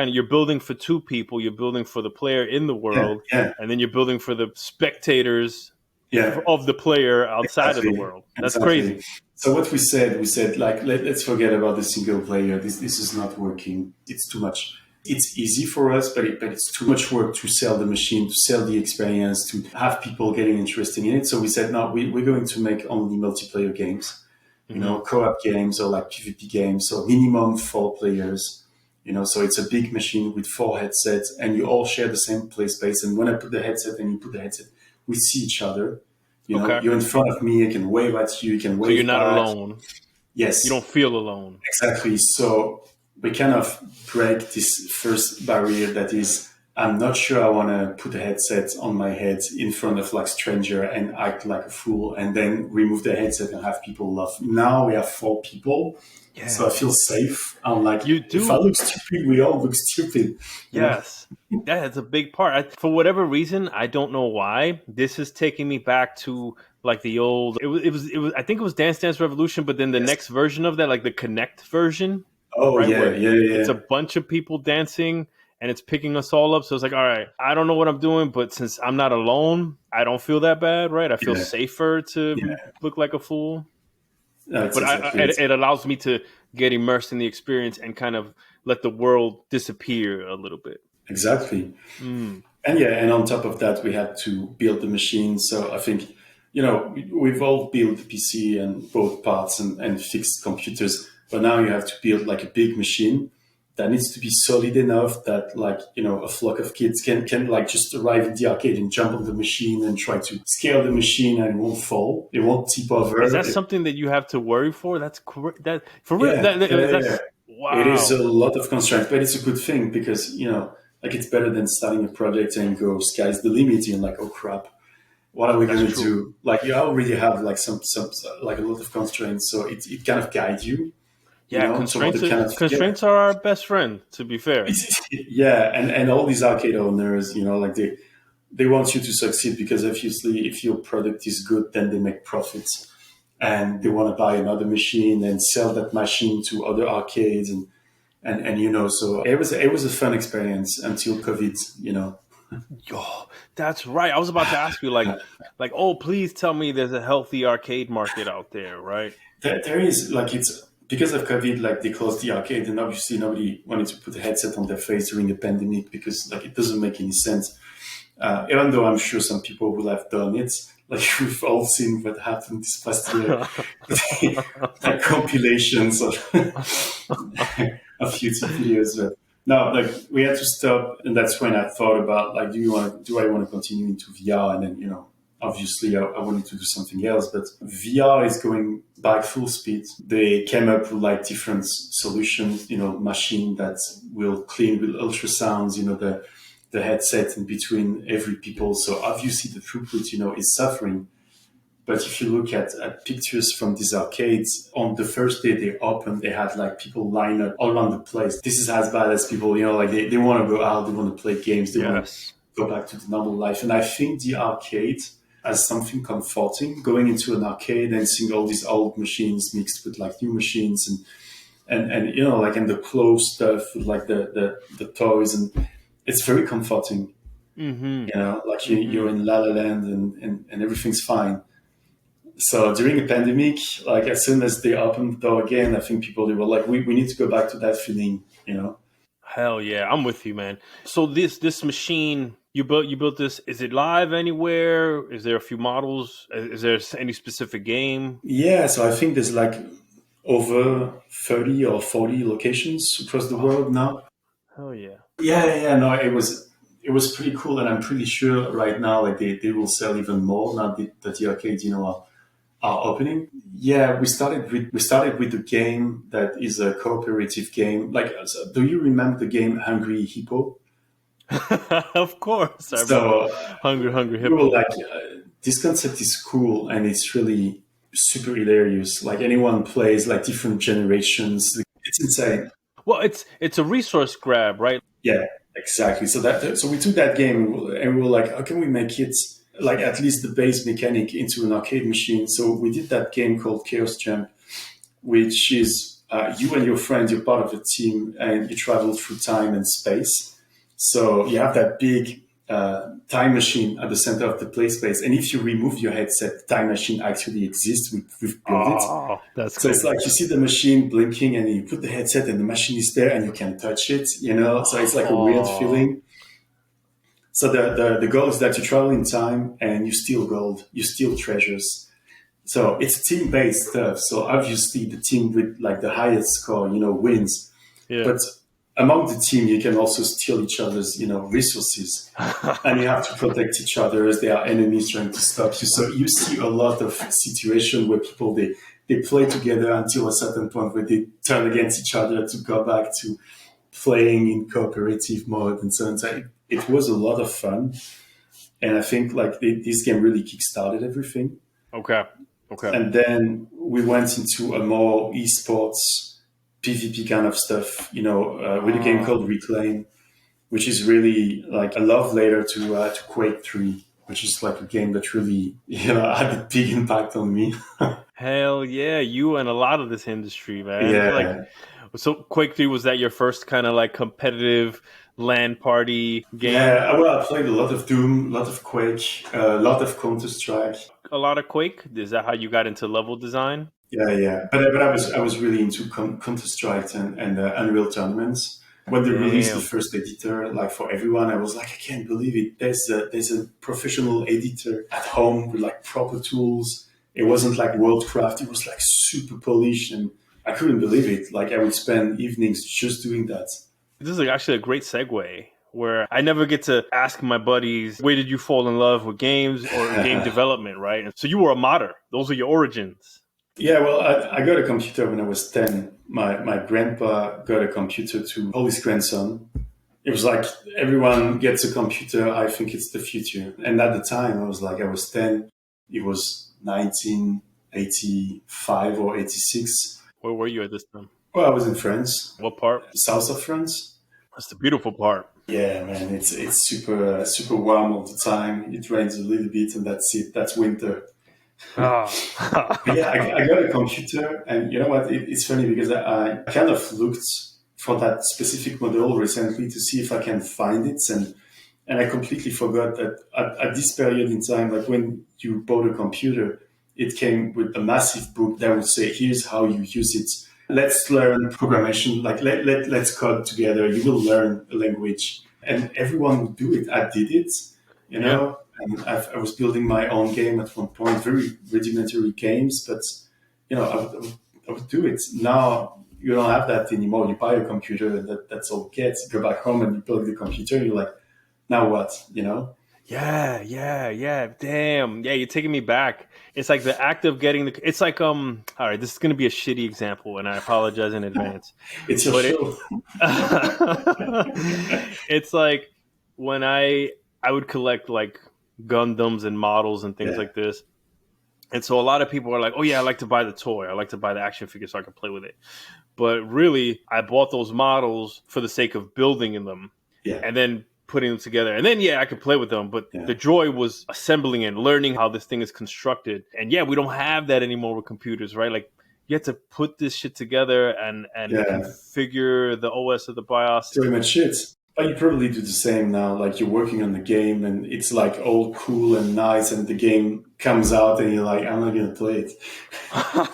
you're building for two people. You're building for the player in the world, and then you're building for the spectators of the player outside of the world. That's crazy. So what we said like, let's forget about the single player. This is not working. It's too much. It's easy for us, but it's too much work to sell the machine, to sell the experience, to have people getting interested in it. So we said, no, we're going to make only multiplayer games, co-op games or like PvP games. So minimum 4 players, so it's a big machine with 4 headsets and you all share the same play space. And when I put the headset and you put the headset, we see each other. You're in front of me. I can wave at you. You can wave. So you're not back. alone. Yes. You don't feel alone. Exactly. So we kind of break this first barrier that is, I'm not sure I want to put a headset on my head in front of like stranger and act like a fool and then remove the headset and have people laugh. Now we have 4 people. Yeah. So I feel safe. I'm like, if I look stupid, we all look stupid. Yes. Yeah, it's a big part. For whatever reason, I don't know why, this is taking me back to like the old, it was. I think it was Dance Dance Revolution, but then the next version of that, like the Connect version. Oh, right, yeah. It's a bunch of people dancing and it's picking us all up. So it's like, all right, I don't know what I'm doing, but since I'm not alone, I don't feel that bad, right? I feel safer to look like a fool. No, but it allows me to get immersed in the experience and kind of let the world disappear a little bit. Exactly. And on top of that, we had to build the machine. So I think, we've all built the PC and both parts and fixed computers. But now you have to build like a big machine that needs to be solid enough that like, a flock of kids can like just arrive in the arcade and jump on the machine and try to scale the machine and it won't fall. It won't tip over. Is that something that you have to worry for? That's that for real. Wow. It is a lot of constraints, but it's a good thing because, like it's better than starting a project and go sky's the limit and like, oh crap. What are we going to do? Like you already have like some like a lot of constraints. So it kind of guides you. Yeah, constraints are our best friend, to be fair. And all these arcade owners, like they want you to succeed because obviously if your product is good, then they make profits. And they want to buy another machine and sell that machine to other arcades. And And so it was a fun experience until COVID. Yo, that's right. I was about to ask you, oh, please tell me there's a healthy arcade market out there, right? There is, it's because of COVID, they closed the arcade, and obviously nobody wanted to put a headset on their face during a pandemic because it doesn't make any sense. Even though I'm sure some people will have done it, we've all seen what happened this past year, compilations of of YouTube videos. But no, we had to stop, and that's when I thought about do I want to continue into VR? And then obviously I wanted to do something else, but VR is going back full speed. They came up with different solutions, machine that will clean with ultrasounds, the headset in between every people. So obviously the throughput, is suffering. But if you look at pictures from these arcades, on the first day they opened, they had people lined up all around the place. This is as bad as people, they want to go out, they want to play games, they want to go back to the normal life. And I think the arcade has something comforting, going into an arcade and seeing all these old machines mixed with new machines and and the closed stuff with the toys, and it's very comforting. Mm-hmm. You're in La La Land and everything's fine. So during the pandemic, as soon as they opened the door again, I think people, they were we need to go back to that feeling, Hell yeah, I'm with you, man. So this machine you built this, is it live anywhere? Is there a few models? Is there any specific game? Yeah, so I think there's over 30 or 40 locations across the world now. Hell yeah. Yeah, no, it was pretty cool, and I'm pretty sure right now they will sell even more now that the arcades are opening. Yeah, we started with the game that is a cooperative game. Do you remember the game Hungry Hippo? Of course. So Hungry we Hippo. were this concept is cool, and it's really super hilarious. Anyone plays different generations. It's insane. Well, it's a resource grab, right? Yeah, exactly. So we took that game and we were how can we make it at least the base mechanic into an arcade machine? So we did that game called Chaos Jump, which is you and your friends, you're part of a team, and you travel through time and space. So you have that big time machine at the center of the play space, and if you remove your headset, the time machine actually exists. We've built it. Oh, that's so cool. It's you see the machine blinking, and you put the headset, and the machine is there, and you can touch it. So it's a weird feeling. So the goal is that you travel in time and you steal gold, you steal treasures. So it's team-based stuff. So obviously the team with the highest score, wins. Yeah. But among the team, you can also steal each other's, resources, and you have to protect each other as there are enemies trying to stop you. So you see a lot of situations where people they play together until a certain point where they turn against each other to go back to playing in cooperative mode and so on. So it was a lot of fun, and I think this game really kickstarted everything. Okay. And then we went into a more esports PvP kind of stuff, with a game called Reclaim, which is really a love letter to Quake 3, which is a game that really had a big impact on me. Hell yeah, you and a lot of this industry, man. Yeah. So Quake 3, was that your first kind of competitive LAN party game? Yeah, well, I played a lot of Doom, a lot of Quake, a lot of Counter-Strike. A lot of Quake? Is that how you got into level design? Yeah. But I was really into Counter-Strike and Unreal tournaments. When they released the first editor, for everyone, I was I can't believe it. There's a professional editor at home with proper tools. It wasn't Worldcraft. It was super polished, and I couldn't believe it. I would spend evenings just doing that. This is actually a great segue, where I never get to ask my buddies, where did you fall in love with games or game development, right? And so you were a modder. Those are your origins. Yeah, well, I got a computer when I was 10. My grandpa got a computer to hold his grandson. It was everyone gets a computer. I think it's the future. And at the time, I was 10. It was 1985 or 86. Where were you at this time? Well, I was in France. What part? South of France. That's the beautiful part. Yeah, man, it's super warm all the time. It rains a little bit, and that's it. That's winter. Oh. Yeah, I got a computer, and you know what? It's funny because I kind of looked for that specific model recently to see if I can find it. And I completely forgot that at this period in time, like when you bought a computer, it came with a massive book that would say, here's how you use it. Let's learn programmation, like let's code together. You will learn a language. And everyone would do it. I did it, you know, and I was building my own game at one point, very rudimentary games, but, you know, I would do it. Now, you don't have that anymore. You buy a computer and that's all it gets. You go back home and you plug the computer and you're like, now what, you know? Yeah. Damn. Yeah, you're taking me back. It's like the act of getting it's like, all right, this is going to be a shitty example and I apologize in advance. It's your show. It's like when I would collect like Gundams and models and things like this. And so a lot of people are like, oh yeah, I like to buy the toy. I like to buy the action figure so I can play with it. But really, I bought those models for the sake of building in them. Yeah. And then putting them together. And then, I could play with them. But the joy was assembling and learning how this thing is constructed. And we don't have that anymore with computers, right? Like, you have to put this shit together and configure the OS of the BIOS. Pretty much shit. But you probably do the same now. Like, you're working on the game and it's like all cool and nice and the game comes out and you're like, I'm not going to play it.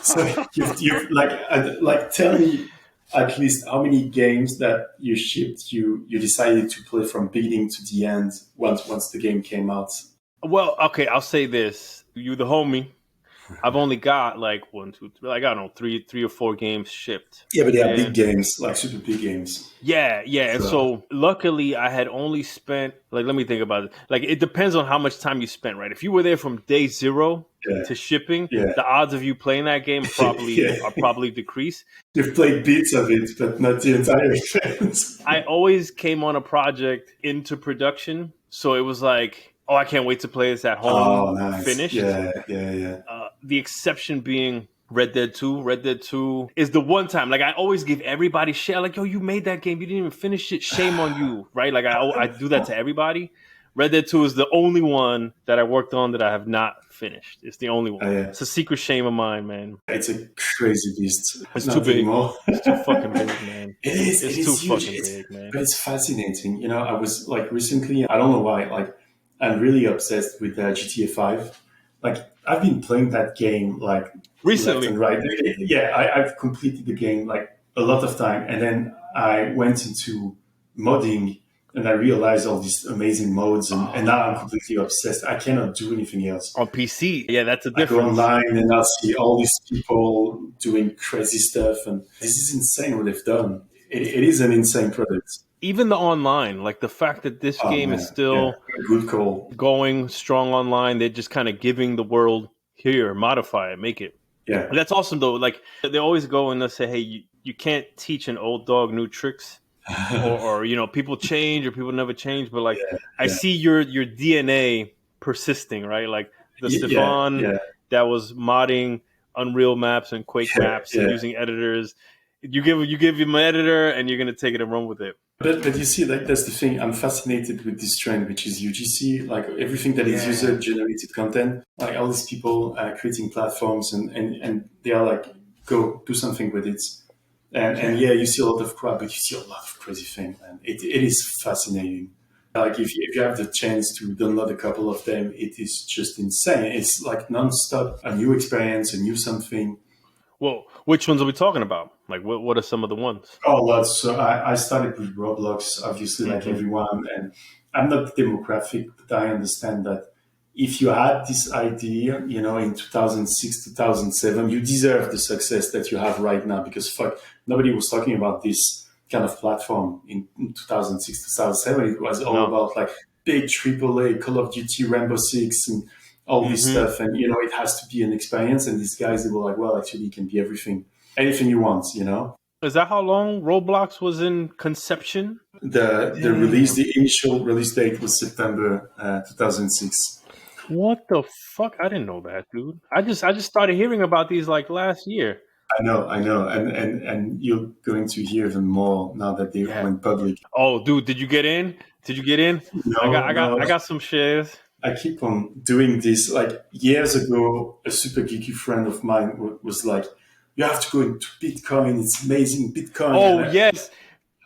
So you've like, tell me at least how many games that you shipped you decided to play from beginning to the end once the game came out. Well, okay, I'll say this. You the homie. I've only got like 1, 2, 3, like I don't know, three or four games shipped. Yeah, but they are big games, like super big games. Yeah. And so luckily I had only spent, like, let me think about it. Like, it depends on how much time you spent, right? If you were there from day zero to shipping, the odds of you playing that game are probably decreased. You've played bits of it, but not the entire experience. I always came on a project into production, so it was like, oh, I can't wait to play this at home. Oh, nice. Finished. Yeah. The exception being Red Dead 2. Red Dead 2 is the one time, like, I always give everybody shit. Like, yo, you made that game. You didn't even finish it. Shame on you, right? Like, I do that to everybody. Red Dead 2 is the only one that I worked on that I have not finished. It's the only one. Oh, yeah. It's a secret shame of mine, man. It's a crazy beast. It's too big. It's too fucking big, man. It's too huge. Fucking big, man. But it's fascinating. You know, I was like recently, I don't know why, like, I'm really obsessed with GTA 5. Like, I've been playing that game like recently, left and right. Yeah, I've completed the game like a lot of time, and then I went into modding, and I realized all these amazing modes, and now I'm completely obsessed. I cannot do anything else on PC. Yeah, that's a difference. I go online and I see all these people doing crazy stuff, and this is insane what they've done. It is an insane product. Even the online, like the fact that this game is still good call. Going strong online, they're just kind of giving the world, here, modify it, make it. Yeah. That's awesome, though. Like, they always go and they say, hey, you can't teach an old dog new tricks. or you know, people change or people never change. But, like, I see your DNA persisting, right? Like, the Stephan that was modding Unreal maps and Quake maps and using editors. You give him an editor and you're going to take it and run with it. But you see, like, that's the thing. I'm fascinated with this trend, which is UGC, like everything that is user-generated content, like all these people creating platforms and they are like, go do something with it. And you see a lot of crap, but you see a lot of crazy things, man. It is fascinating. Like, if you have the chance to download a couple of them, it is just insane. It's like nonstop, a new experience, a new something. Well, which ones are we talking about? Like, what are some of the ones? Oh, lots. So I started with Roblox, obviously, like everyone. And I'm not demographic, but I understand that if you had this idea, you know, in 2006, 2007, you deserve the success that you have right now. Because, nobody was talking about this kind of platform in 2006, 2007. It was all about, like, big AAA, Call of Duty, Rainbow Six, and all this stuff. And, you know, it has to be an experience. And these guys, they were like, well, actually, it can be everything. Anything you want, you know. Is that how long Roblox was in conception? The initial release date was September 2006. What the fuck? I didn't know that, dude. I just started hearing about these like last year. I know, and you're going to hear even more now that they went public. Oh, dude, did you get in? No, I got some shares. I keep on doing this. Like, years ago, a super geeky friend of mine was like, you have to go into Bitcoin. It's amazing, Bitcoin. Oh, yes.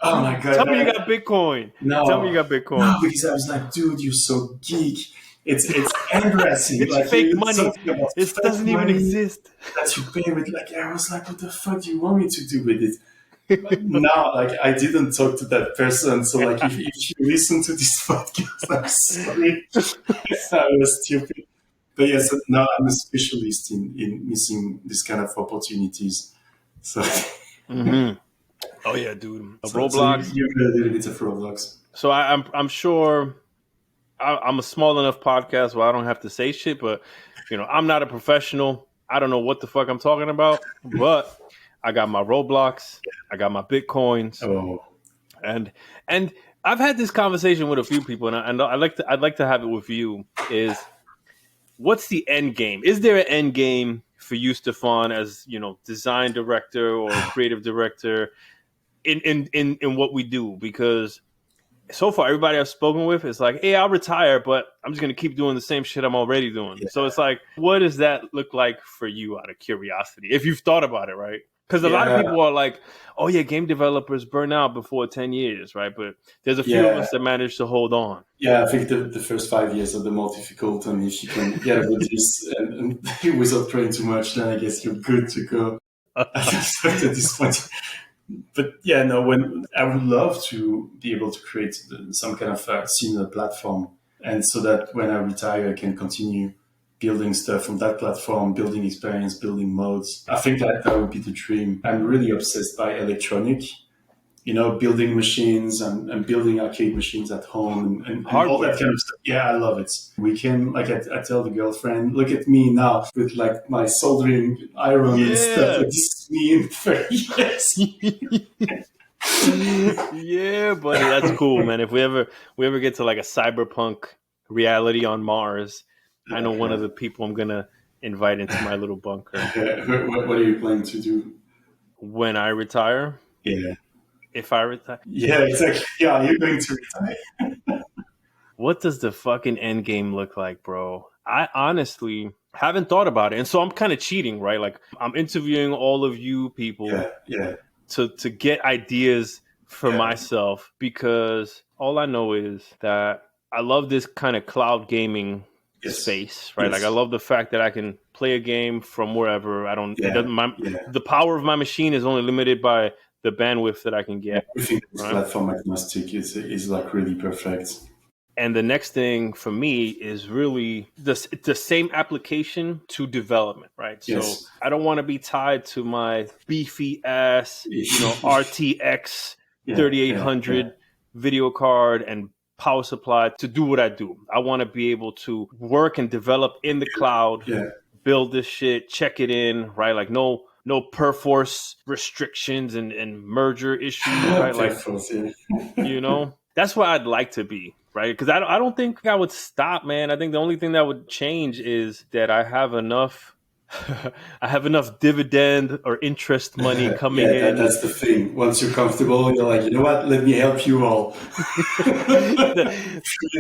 Oh my God. Tell me you got Bitcoin. No. Tell me you got Bitcoin. No, because I was like, dude, you're so geek. It's embarrassing. It's like fake you're money. talking about It fake doesn't even money exist. that you pay with. Like, I was like, what the fuck do you want me to do with it? Now, like, I didn't talk to that person. So, like, if you listen to this podcast, I'm sorry. I was stupid. But yes, now I'm a specialist in missing this kind of opportunities. So, Mm-hmm. Oh yeah, dude. Roblox. So you got a little bit of Roblox. So I'm sure I'm a small enough podcast where I don't have to say shit, but I'm not a professional. I don't know what the fuck I'm talking about, but I got my Roblox, I got my Bitcoins, and I've had this conversation with a few people, and I'd like to have it with you. Is what's the end game? Is there an end game for you, Stephan, as design director or creative director in what we do? Because so far, everybody I've spoken with is like, hey, I'll retire, but I'm just going to keep doing the same shit I'm already doing. Yeah. So it's like, what does that look like for you out of curiosity? If you've thought about it, right? Because a lot of people are like, oh, yeah, game developers burn out before 10 years, right? But there's a few of us that manage to hold on. Yeah, I think the first 5 years are the more difficult. And if you can get over this and without praying too much, then I guess you're good to go at this point. But yeah, no, when I would love to be able to create some kind of similar platform. And so that when I retire, I can continue building stuff from that platform, building experience, building modes. I think that would be the dream. I'm really obsessed by electronic, building machines and building arcade machines at home and all that kind of stuff. Yeah, I love it. We can, like I tell the girlfriend, look at me now with like my soldering iron and stuff. Like, this is me in 30 years. Yeah, buddy, that's cool, man. If we ever get to like a cyberpunk reality on Mars, I know one of the people I'm gonna invite into my little bunker. What are you planning to do when I retire? Yeah. If I retire? Yeah, exactly. Yeah, you're going to retire. What does the fucking end game look like, bro? I honestly haven't thought about it. And so I'm kind of cheating, right? Like I'm interviewing all of you people to get ideas for myself, because all I know is that I love this kind of cloud gaming space, right? Like I love the fact that I can play a game from wherever. The power of my machine is only limited by the bandwidth that I can get. I think this platform agnostic is like really perfect. And the next thing for me is really the same application to development, right? Yes. So I don't want to be tied to my beefy ass, RTX 3800 video card and power supply to do what I do. I want to be able to work and develop in the cloud, build this shit, check it in, right? Like no perforce restrictions and merger issues, right? Like, that's where I'd like to be, right? Because I don't think I would stop, man. I think the only thing that would change is that I have enough dividend or interest money coming in. That's the thing. Once you're comfortable, you're like, you know what? Let me help you all. Free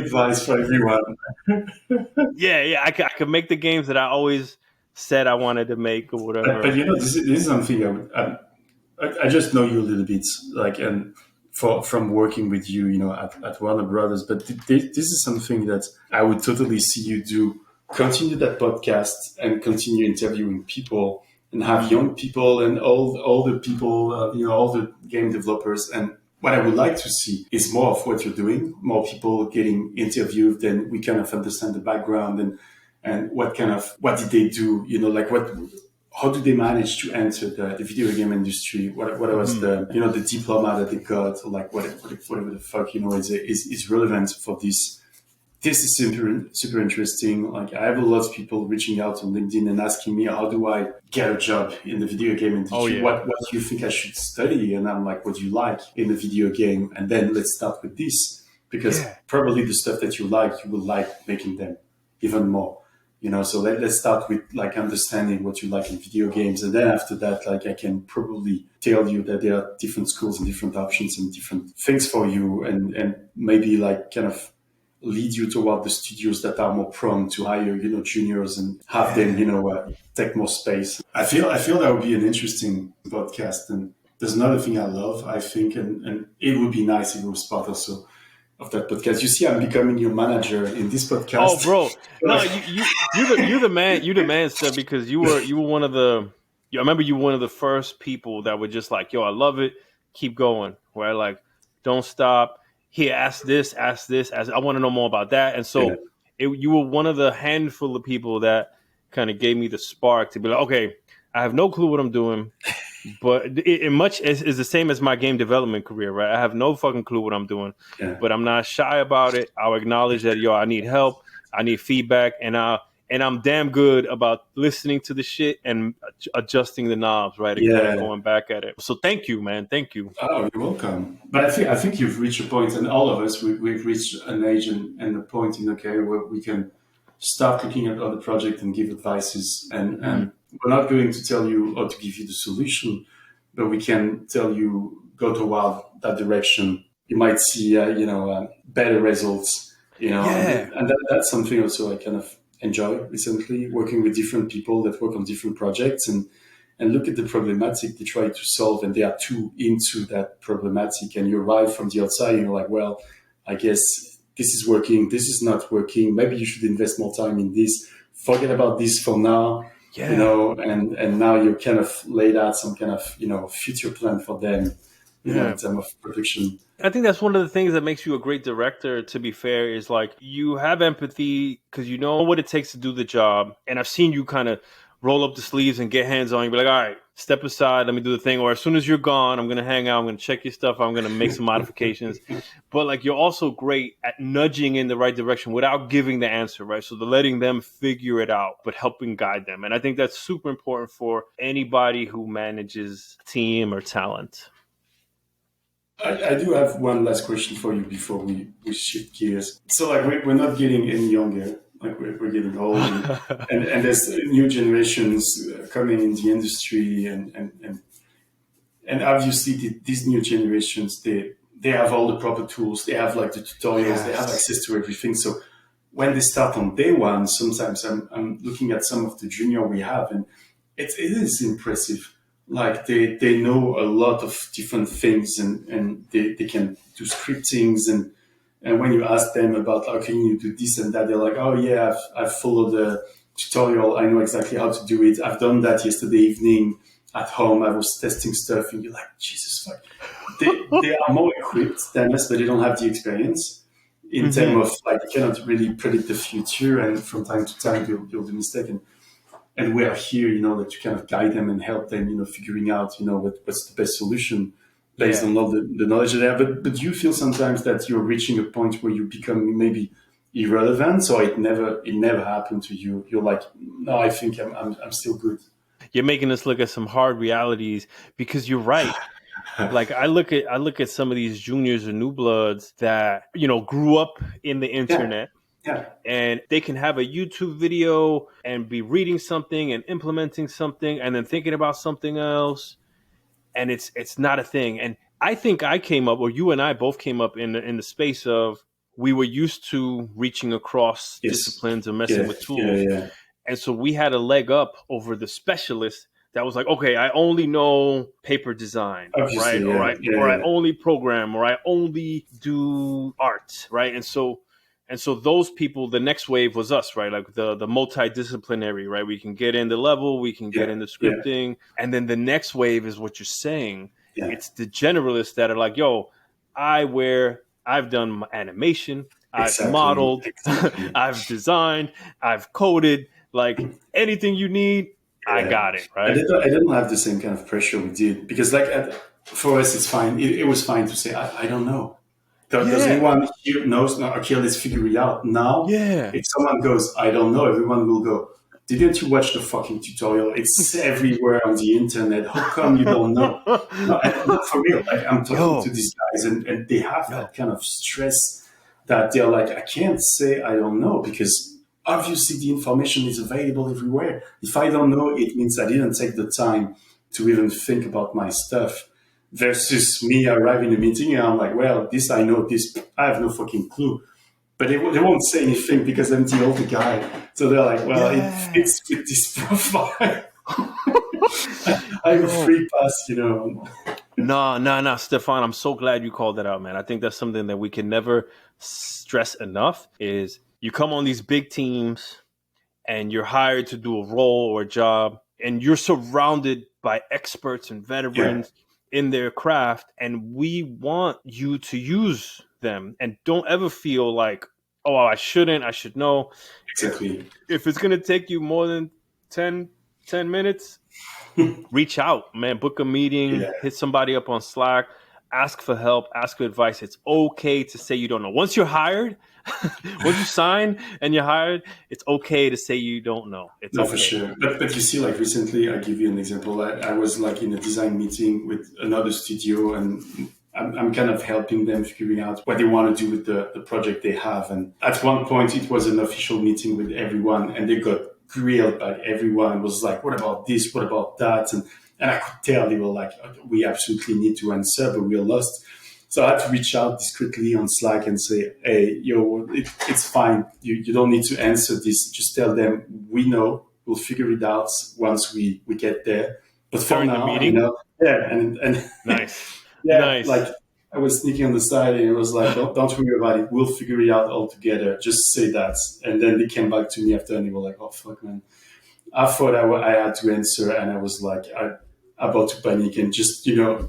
advice for everyone. I could make the games that I always said I wanted to make or whatever. But this is something I just know you a little bit, like, and from working with you, at Warner Brothers. But this is something that I would totally see you do. Continue that podcast and continue interviewing people and have young people and all the people, all the game developers. And what I would like to see is more of what you're doing, more people getting interviewed, then we kind of understand the background and what did they do, how do they manage to enter the video game industry? What was the diploma that they got, or like whatever the fuck, is relevant for this. This is super interesting. Like I have a lot of people reaching out on LinkedIn and asking me, how do I get a job in the video game industry? Oh, yeah. What do you think I should study? And I'm like, what do you like in the video game? And then let's start with this, because probably the stuff that you will like making them even more. So let's start with like understanding what you like in video games. And then after that, like I can probably tell you that there are different schools and different options and different things for you, and maybe like kind of lead you toward the studios that are more prone to hire, juniors and have them, take more space. I feel that would be an interesting podcast. And there's another thing I love, I think, and it would be nice if it was part also of that podcast. You see, I'm becoming your manager in this podcast. Oh, bro, no, you're the man, Steph, because you were one of the. I remember you were one of the first people that were just like, yo, I love it, keep going, right? Like, don't stop. Here, ask this, I want to know more about that, and so you were one of the handful of people that kind of gave me the spark to be like, okay, I have no clue what I'm doing, but it much is the same as my game development career, right? I have no fucking clue what I'm doing, but I'm not shy about it. I'll acknowledge that, yo, I need help, I need feedback, and I'm damn good about listening to the shit and adjusting the knobs, right? And kind of going back at it. So thank you, man. Thank you. Oh, you're welcome. But I think you've reached a point, and all of us, we've reached an age and a point in where we can start looking at other projects and give advices. And we're not going to tell you or to give you the solution, but we can tell you go toward that direction. You might see, better results. And that's something also I kind of enjoy recently, working with different people that work on different projects and look at the problematic they try to solve, and they are too into that problematic, and you arrive from the outside and you're like, well, I guess this is working, this is not working, maybe you should invest more time in this, forget about this for now, and now you kind of laid out some kind of future plan for them in terms of production. I think that's one of the things that makes you a great director, to be fair, is like you have empathy because you know what it takes to do the job. And I've seen you kind of roll up the sleeves and get hands on. You be like, all right, step aside, let me do the thing. Or as soon as you're gone, I'm going to hang out, I'm going to check your stuff, I'm going to make some modifications. But like you're also great at nudging in the right direction without giving the answer, right? So the letting them figure it out, but helping guide them. And I think that's super important for anybody who manages team or talent. I do have one last question for you before we shift gears. So like we're not getting any younger, like we're getting old, and there's new generations coming in the industry, and obviously these new generations they have all the proper tools, they have like the tutorials, they have access to everything. So when they start on day one, sometimes I'm looking at some of the junior we have, and it is impressive. Like they know a lot of different things, and they can do scriptings, and when you ask them about how can you do this and that, they're like, oh yeah, I've followed the tutorial, I know exactly how to do it, I've done that yesterday evening at home, I was testing stuff, and you're like, Jesus fuck. They are more equipped than us, but they don't have the experience in terms of like they cannot really predict the future, and from time to time you'll do mistake, and we are here, to kind of guide them and help them, figuring out, what's the best solution based on all the knowledge they have. But you feel sometimes that you're reaching a point where you become maybe irrelevant, so it never happened to you. You're like, no, I think I'm still good. You're making us look at some hard realities, because you're right. Like I look at some of these juniors or new bloods that, grew up in the internet. Yeah. And they can have a YouTube video and be reading something and implementing something and then thinking about something else. And it's not a thing. And I think I came up, or you and I both came up in the space of we were used to reaching across disciplines and messing with tools. Yeah. And so we had a leg up over the specialist that was like, okay, I only know paper design, right? Or I only program, or I only do art, right? And so those people, the next wave was us, right? Like the multidisciplinary, right? We can get into level, we can get into scripting. Yeah. And then the next wave is what you're saying. Yeah. It's the generalists that are like, yo, I've done animation, I've modeled, I've designed, I've coded, like anything you need, I got it, right? I didn't have the same kind of pressure we did, because like for us, it's fine. It was fine to say, I don't know. Does anyone here knows? No, okay, let's figure it out now. Yeah. If someone goes, I don't know, everyone will go, didn't you watch the fucking tutorial? It's everywhere on the internet. How come you don't know? No, for real. Like, I'm talking to these guys, and they have that kind of stress that they're like, I can't say I don't know, because obviously the information is available everywhere. If I don't know, it means I didn't take the time to even think about my stuff. Versus me arriving in a meeting and I'm like, well, this I know, this I have no fucking clue. But they won't say anything because I'm the older guy. So they're like, well, it fits with this profile. I have a free pass, No, Stefan, I'm so glad you called that out, man. I think that's something that we can never stress enough is you come on these big teams and you're hired to do a role or a job and you're surrounded by experts and Yeah, veterans in their craft and we want you to use them and don't ever feel like, oh, I should know. exactly. If it's going to take you more than 10 minutes, reach out, man. Book a meeting, Yeah, hit somebody up on Slack, ask for help, ask for advice. It's okay to say you don't know. Once you're hired, once you sign and you're hired, it's okay to say you don't know. It's no, for okay. sure. But you see, like recently, I'll give you an example. I was like in a design meeting with another studio, and I'm kind of helping them figuring out what they want to do with the project they have. And at one point, it was an official meeting with everyone, and they got grilled by everyone. It was like, what about this? What about that? And I could tell they were like, we absolutely need to answer, but we're lost. So I had to reach out discreetly on Slack and say, hey, it's fine. You don't need to answer this. Just tell them we know. We'll figure it out once we get there. But for During the now, meeting? yeah, and Nice. yeah, Nice. like I was sneaking on the side and it was like, don't worry about it. We'll figure it out all together. Just say that. And then they came back to me after and they were like, oh, fuck, man. I thought I had to answer and I was like, about to panic and just, Close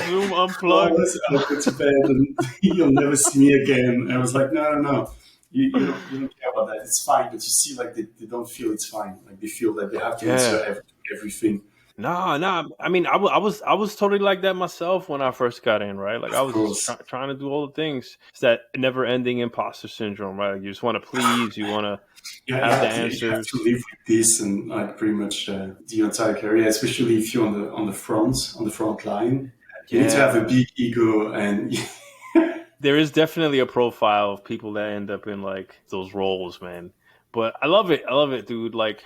Zoom, unplug. I'll go to bed and you'll never see me again. And I was like, no. You don't care about that. It's fine. But you see, like, they don't feel it's fine. Like, they feel that they have to answer everything. No. I mean, I was totally like that myself when I first got in, right? Like I was just trying to do all the things. It's that never-ending imposter syndrome, right? Like, you just want to please, you want to have the answers. You have to live with this and like pretty much the entire career, especially if you're on the front line. You need to have a big ego and. There is definitely a profile of people that end up in like those roles, man. But I love it, dude. Like,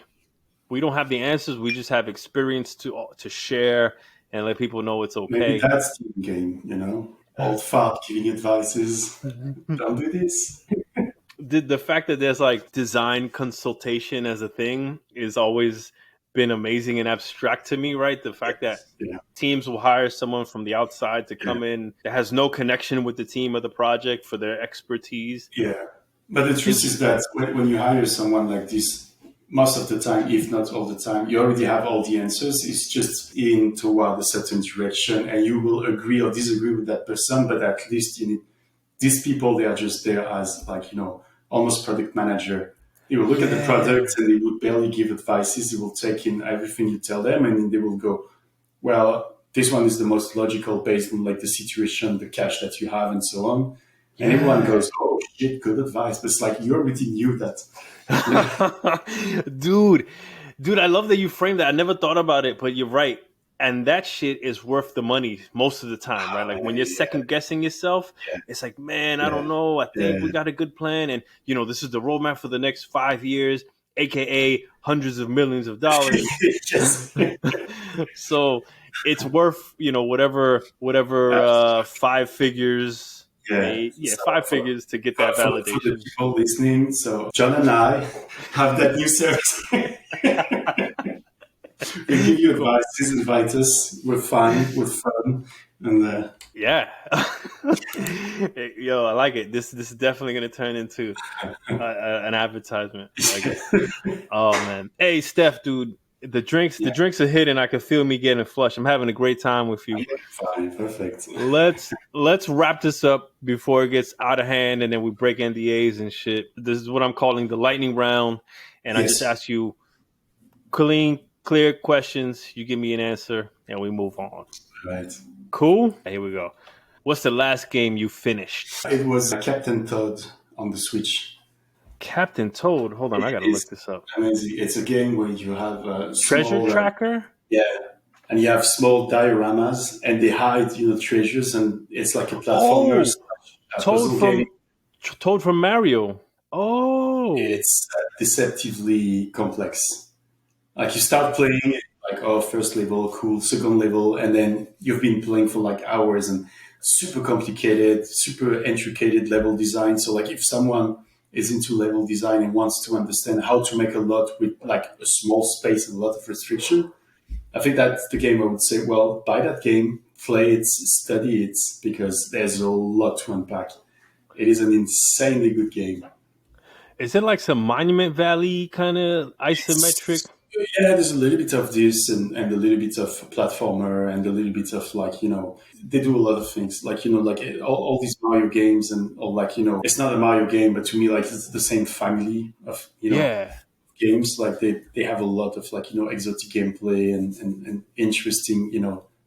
we don't have the answers. We just have experience to share and let people know it's okay. Maybe that's the game, Old fart giving advices. Don't do this. The fact that there's like design consultation as a thing is always been amazing and abstract to me, right? The fact that teams will hire someone from the outside to come in that has no connection with the team or the project for their expertise. Yeah. But the truth is that when you hire someone like this, most of the time, if not all the time, you already have all the answers. It's just in toward a certain direction and you will agree or disagree with that person, but at least these people, they are just there as like, almost product manager. They will look at the product and they will barely give advices. They will take in everything you tell them and then they will go, well, this one is the most logical based on like the situation, the cash that you have and so on. And everyone goes, oh shit, good advice. But it's like, you already knew that. Dude, I love that you framed that. I never thought about it, but you're right. And that shit is worth the money most of the time, right? Like when you're second guessing yourself, it's like, man, I don't know. I think we got a good plan. And, this is the roadmap for the next 5 years, AKA hundreds of millions of dollars. So it's worth, whatever 5 figures. Five figures to get that validation. For the people listening, so John and I have that new service. We give you advice, invite us. We're fun, and Yo, I like it. This is definitely going to turn into an advertisement. I like it. Oh man, hey Steph, dude, the drinks are hitting. I can feel me getting flushed. I'm having a great time with you. Fine, perfect. Let's wrap this up before it gets out of hand, and then we break NDAs and shit. This is what I'm calling the lightning round, and I just ask you clear questions. You give me an answer, and we move on. Right. Cool. Here we go. What's the last game you finished? It was Captain Toad on the Switch. Captain Toad. Hold on, I gotta look this up. Amazing. It's a game where you have a treasure tracker. And you have small dioramas, and they hide, treasures, and it's like a platformer. Toad from Mario. Oh, it's deceptively complex. Like you start playing it, like first level, cool, second level, and then you've been playing for like hours and super complicated, super intricate level design. So like if someone is into level design and wants to understand how to make a lot with like a small space and a lot of restriction, I think that's the game I would say, well, buy that game, play it, study it, because there's a lot to unpack. It is an insanely good game. Is it like some Monument Valley kind of isometric? Yeah, there's a little bit of this and a little bit of platformer and a little bit of like, they do a lot of things. Like, like all these Mario games and all like, it's not a Mario game, but to me, like it's the same family of, Yeah. games. Like they have a lot of like, exotic gameplay and interesting,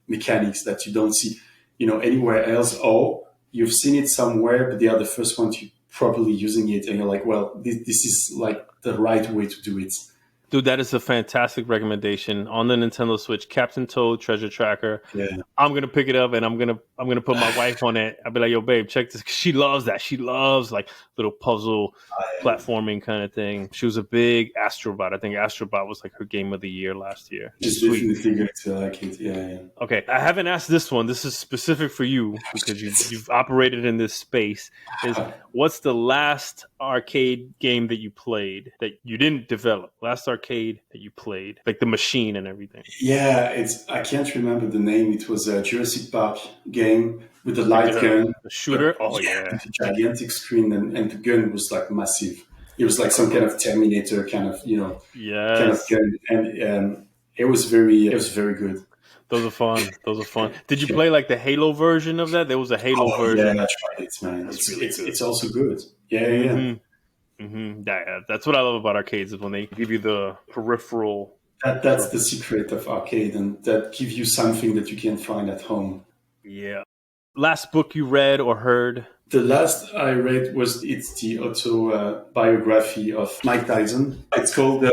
mechanics that you don't see, anywhere else. Or you've seen it somewhere, but they are the first ones to properly using it. And you're like, well, this is like the right way to do it. Dude, that is a fantastic recommendation on the Nintendo Switch. Captain Toad Treasure Tracker. Yeah. I'm gonna pick it up and I'm gonna put my wife on it. I'll be like, yo, babe, check this. She loves that. She loves like little puzzle platforming kind of thing. She was a big Astrobot. I think Astrobot was like her game of the year last year. Just definitely good to like it. Yeah. Okay, I haven't asked this one. This is specific for you because you've operated in this space. What's the last arcade game that you played that you didn't develop? Last arcade that you played, like the machine and everything. Yeah, I can't remember the name. It was a Jurassic Park game with the light gun, the shooter. Oh yeah, with a gigantic screen, and the gun was like massive. It was like some kind of Terminator kind of kind of gun, and it was very good. Those are fun. Did you play like the Halo version of that? There was a Halo version. Yeah, I tried it, man. It's also good. Yeah. Mm-hmm. That's what I love about arcades is when they give you the peripheral. That's the secret of arcade, and that gives you something that you can't find at home. Yeah. Last book you read or heard? The last I read it's the autobiography of Mike Tyson. It's called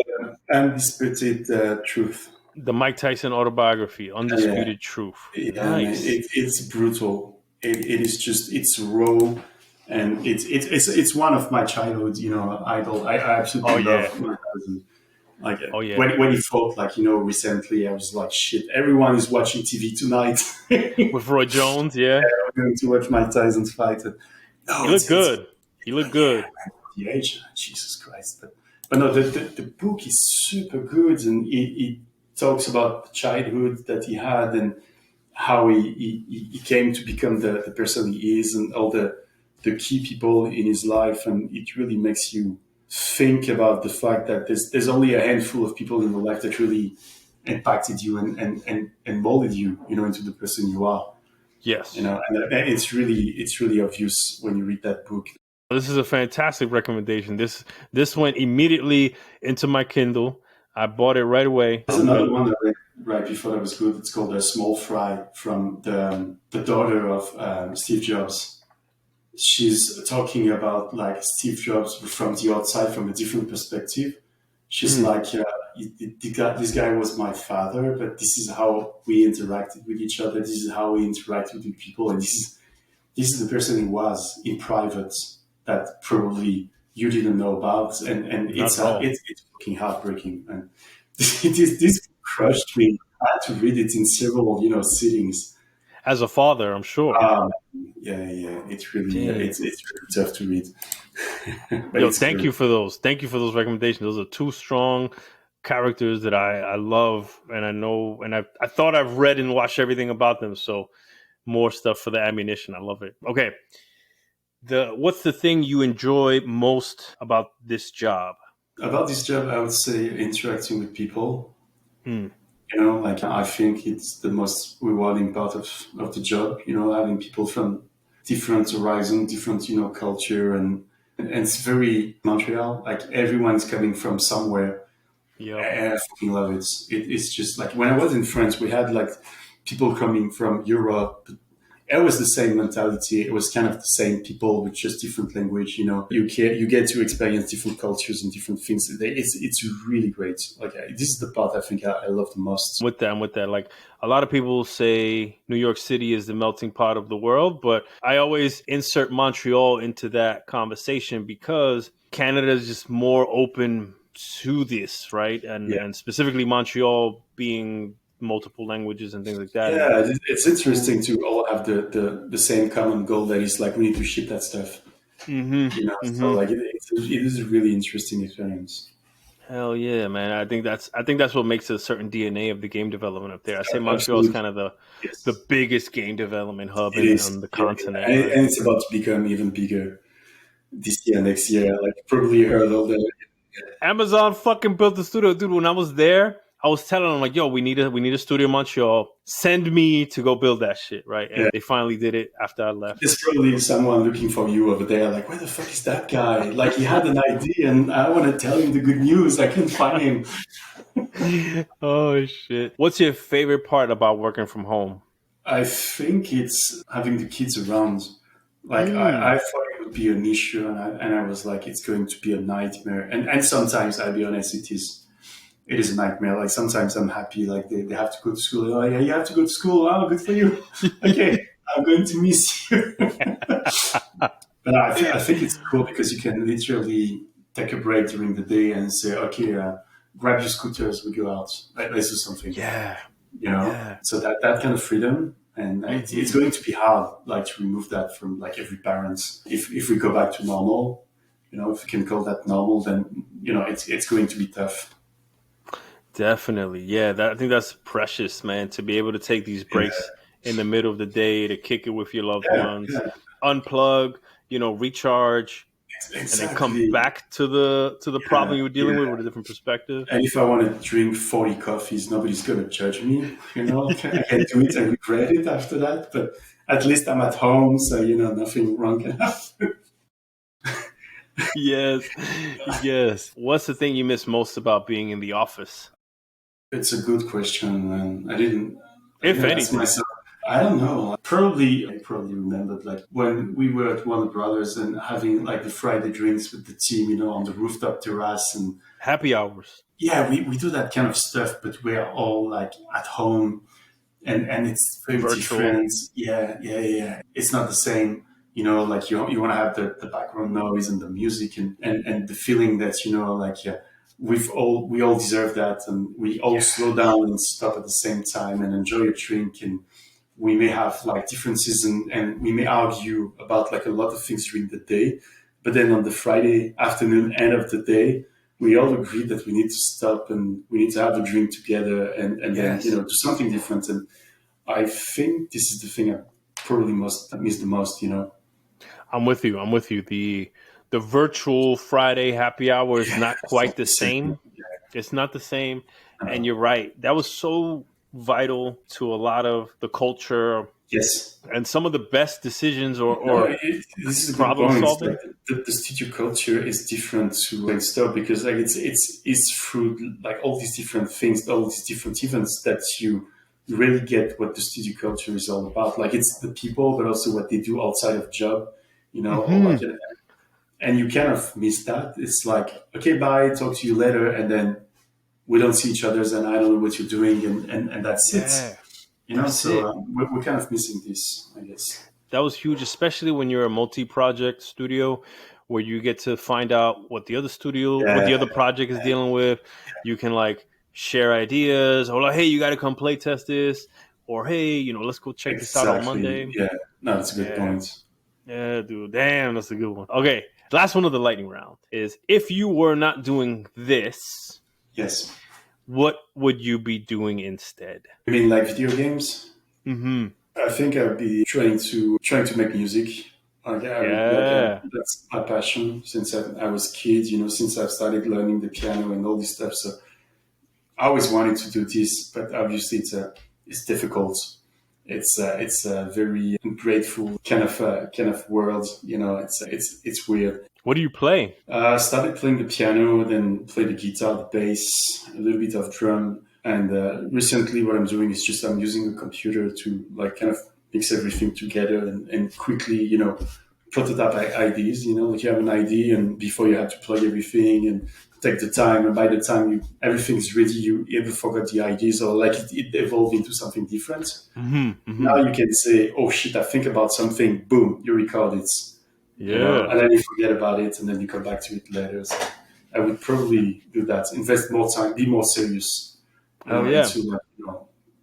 Undisputed Truth. The Mike Tyson autobiography, Undisputed Truth. Yeah, nice. It's brutal. It is just, it's raw. And it's one of my childhood, idol. I absolutely love Mike Tyson. Like when he fought, like recently, I was like, shit. Everyone is watching TV tonight with Roy Jones. Yeah, I'm going to watch Mike Tyson's fight. He looked good. He looked good. The age, Jesus Christ! But no, the book is super good, and it talks about the childhood that he had and how he came to become the person he is, and all the key people in his life, and it really makes you think about the fact that there's only a handful of people in your life that really impacted you and molded you, into the person you are. Yes. And it's really obvious when you read that book. This is a fantastic recommendation. This went immediately into my Kindle. I bought it right away. There's another one that I read right before that was good. It's called Small Fry, from the daughter of Steve Jobs. She's talking about like Steve Jobs from the outside, from a different perspective. She's like, this guy was my father, but this is how we interacted with each other. This is how we interacted with people, and this is the person he was in private that probably you didn't know about, and it's fucking heartbreaking. And this crushed me. I had to read it in several sittings. As a father, I'm sure. Yeah, it's really it's really tough to read. Yo, thank you for those. Thank you for those recommendations. Those are two strong characters that I love, and I know, and I thought I've read and watched everything about them. So more stuff for the ammunition. I love it. Okay, what's the thing you enjoy most about this job? About this job, I would say interacting with people. Like I think it's the most rewarding part of the job, having people from different horizons, different, culture, and it's very Montreal. Like everyone's coming from somewhere. Yeah, and I fucking love it. It's just like when I was in France, we had like people coming from Europe. It was the same mentality. It was kind of the same people with just different language. You get to experience different cultures and different things. It's really great. Like this is the part I think I love the most. With that, like a lot of people say New York City is the melting pot of the world, but I always insert Montreal into that conversation because Canada is just more open to this, right? And specifically Montreal being multiple languages and things like that. Yeah, it's interesting to all have the same common goal that is like we need to ship that stuff. So like it is a really interesting experience. Hell yeah, man. I think that's what makes a certain DNA of the game development up there. I say Montreal is Absolutely. kind of the Yes, biggest game development hub it is. on the Yeah, continent, yeah. right? And it's about to become even bigger this year, next year. Like probably heard all the. Amazon fucking built the studio, dude. When I was there, I was telling them like, "Yo, we need a studio in Montreal. Send me to go build that shit, right?" Yeah, And they finally did it after I left. there's probably someone looking for you over there. Like, where the fuck is that guy? Like, he had an idea, and I want to tell him the good news. I can't find him. Oh shit! What's your favorite part about working from home? I think it's having the kids around. Like Mm. I thought it would be an issue, and I was like, it's going to be a nightmare. And sometimes, I'll be honest, it is a nightmare. Like sometimes I'm happy, like they have to go to school. Oh yeah, you have to go to school. Oh, good for you. Okay, I'm going to miss you. But I think it's cool because you can literally take a break during the day and say, okay, grab your scooters, we go out. Let's do something. Yeah, yeah. So that kind of freedom, and it's Hmm. going to be hard, like to remove that from like every parent. If we go back to normal, if we can call that normal, then it's going to be tough. Definitely, yeah. I think that's precious, man. To be able to take these Yeah, breaks in the middle of the day to kick it with your loved yeah, ones, yeah, unplug, recharge, and then come exactly. back to the Yeah, problem you were dealing yeah. with a different perspective. And if I want to drink 40 coffees, nobody's going to judge me. I can do it and regret it after that, but at least I'm at home, so nothing wrong can happen. Yes, yes. What's the thing you miss most about being in the office, It's a good question, and I if didn't ask anything? myself. I don't know. I probably remembered like when we were at Warner Brothers and having like the Friday drinks with the team, on the rooftop terrace, and Happy hours, yeah, we do that kind of stuff, but we're all like at home, and it's very virtual. different. Yeah, yeah, yeah. It's not the same. Like you want to have the background noise and the music and the feeling that like yeah, we all deserve that, and we all Yeah, slow down and stop at the same time and enjoy a drink, and we may have like differences, and we may argue about like a lot of things during the day, but then on the Friday afternoon end of the day, we all agree that we need to stop and we need to have a drink together, and then yes. do something different. And I think this is the thing I probably most miss the most. I'm with you. I'm with you. The virtual Friday happy hour is Yeah, not it's not quite the the same. same. It's not the same. And Uh, you're right. That was so vital to a lot of the culture yes. and some of the best decisions or, No, or this is a good problem point. Like solving. the studio culture is different to like stuff because like it's through like all these different things, all these different events that you really get what the studio culture is all about. Like it's the people, but also what they do outside of job, or Hmm. like and you kind of miss that. It's like okay, bye, talk to you later, and then we don't see each other's, and I don't know what you're doing, and that's it. Yeah, that's So it. we're kind of missing this, I guess. That was huge, especially when you're a multi-project studio where you get to find out what Yeah, the other project is dealing with. You can like share ideas or like, hey, you got to come play test this, or hey, let's go check this out on exactly. Monday. Yeah, no, that's a good Yeah, point. yeah, dude. Damn, that's a good one. Okay, last one of the lightning round is if you were not doing this, Yes, what would you be doing instead? I mean like video games. Mm-hmm. I think I'd be trying to make music. Yeah. That's my passion since I was a kid. Since I've started learning the piano and all this stuff. So I always wanted to do this, but obviously it's difficult. It's a very ungrateful kind of world. It's weird. What do you play? I started playing the piano, then played the guitar, the bass, a little bit of drum, and recently what I'm doing is just I'm using a computer to like kind of mix everything together and quickly prototype ideas. Like you have an idea, and before you have to plug everything and take the time, and by the time everything's ready, you either forgot the ideas or like it evolved into something different. Mm-hmm. Now Mm-hmm. you can say, "Oh shit, I think about something." Boom, you record it. Yeah. And then you forget about it, and then you come back to it later. So I would probably do that. Invest more time, be more serious, Hell yeah. into like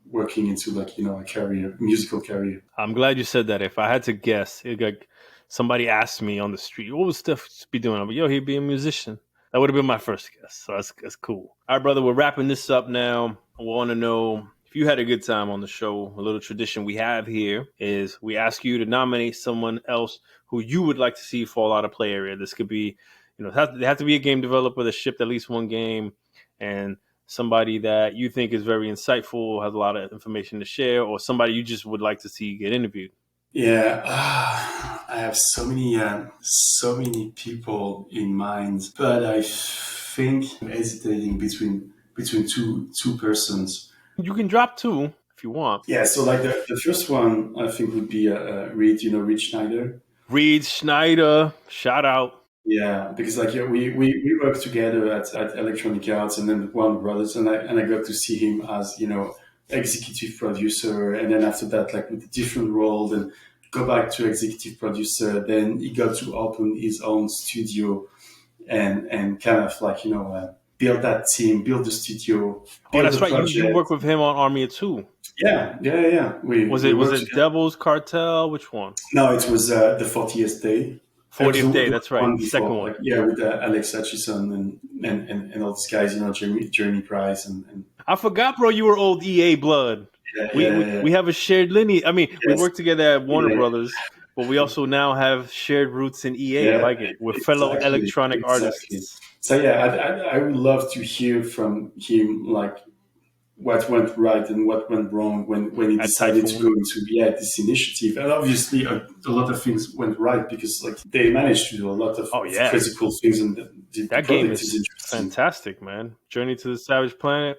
working into like a career, musical career. I'm glad you said that. If I had to guess, like somebody asked me on the street, what would Steph be doing? I'm like, yo, he'd be a musician. That would have been my first guess. So that's cool. All right, brother, we're wrapping this up now. I want to know if you had a good time on the show. A little tradition we have here is we ask you to nominate someone else who you would like to see fall out of play area. This could be, they have to be a game developer that shipped at least one game, and somebody that you think is very insightful, has a lot of information to share, or somebody you just would like to see get interviewed. Yeah, I have so many people in mind, but I think I'm hesitating between two persons. You can drop two if you want. Yeah, so like the first one I think would be Reed, Reed Schneider. Reed Schneider, shout out. Yeah, because like we worked together at Electronic Arts and then Warner Brothers, and I got to see him as executive producer, and then after that, like with a different role, then go back to executive producer. Then he got to open his own studio and kind of like build that team, build the studio. Oh, that's right. You work with him on Army of Two. Yeah. Was it Devil's Cartel? Which one? No, it was the 40th Day. 40th Day, that's right. The second one. With Alex Hutchison and all these guys, Jeremy Price and I forgot, bro. You were old EA blood. We have a shared lineage. I mean, yes. We work together at Warner Brothers, but we also now have shared roots in EA. I like it. We're fellow electronic artists. So I would love to hear from him, like what went right and what went wrong when he decided to go into this initiative. And obviously a lot of things went right because like they managed to do a lot of physical things, and that game is fantastic, man. Journey to the Savage Planet.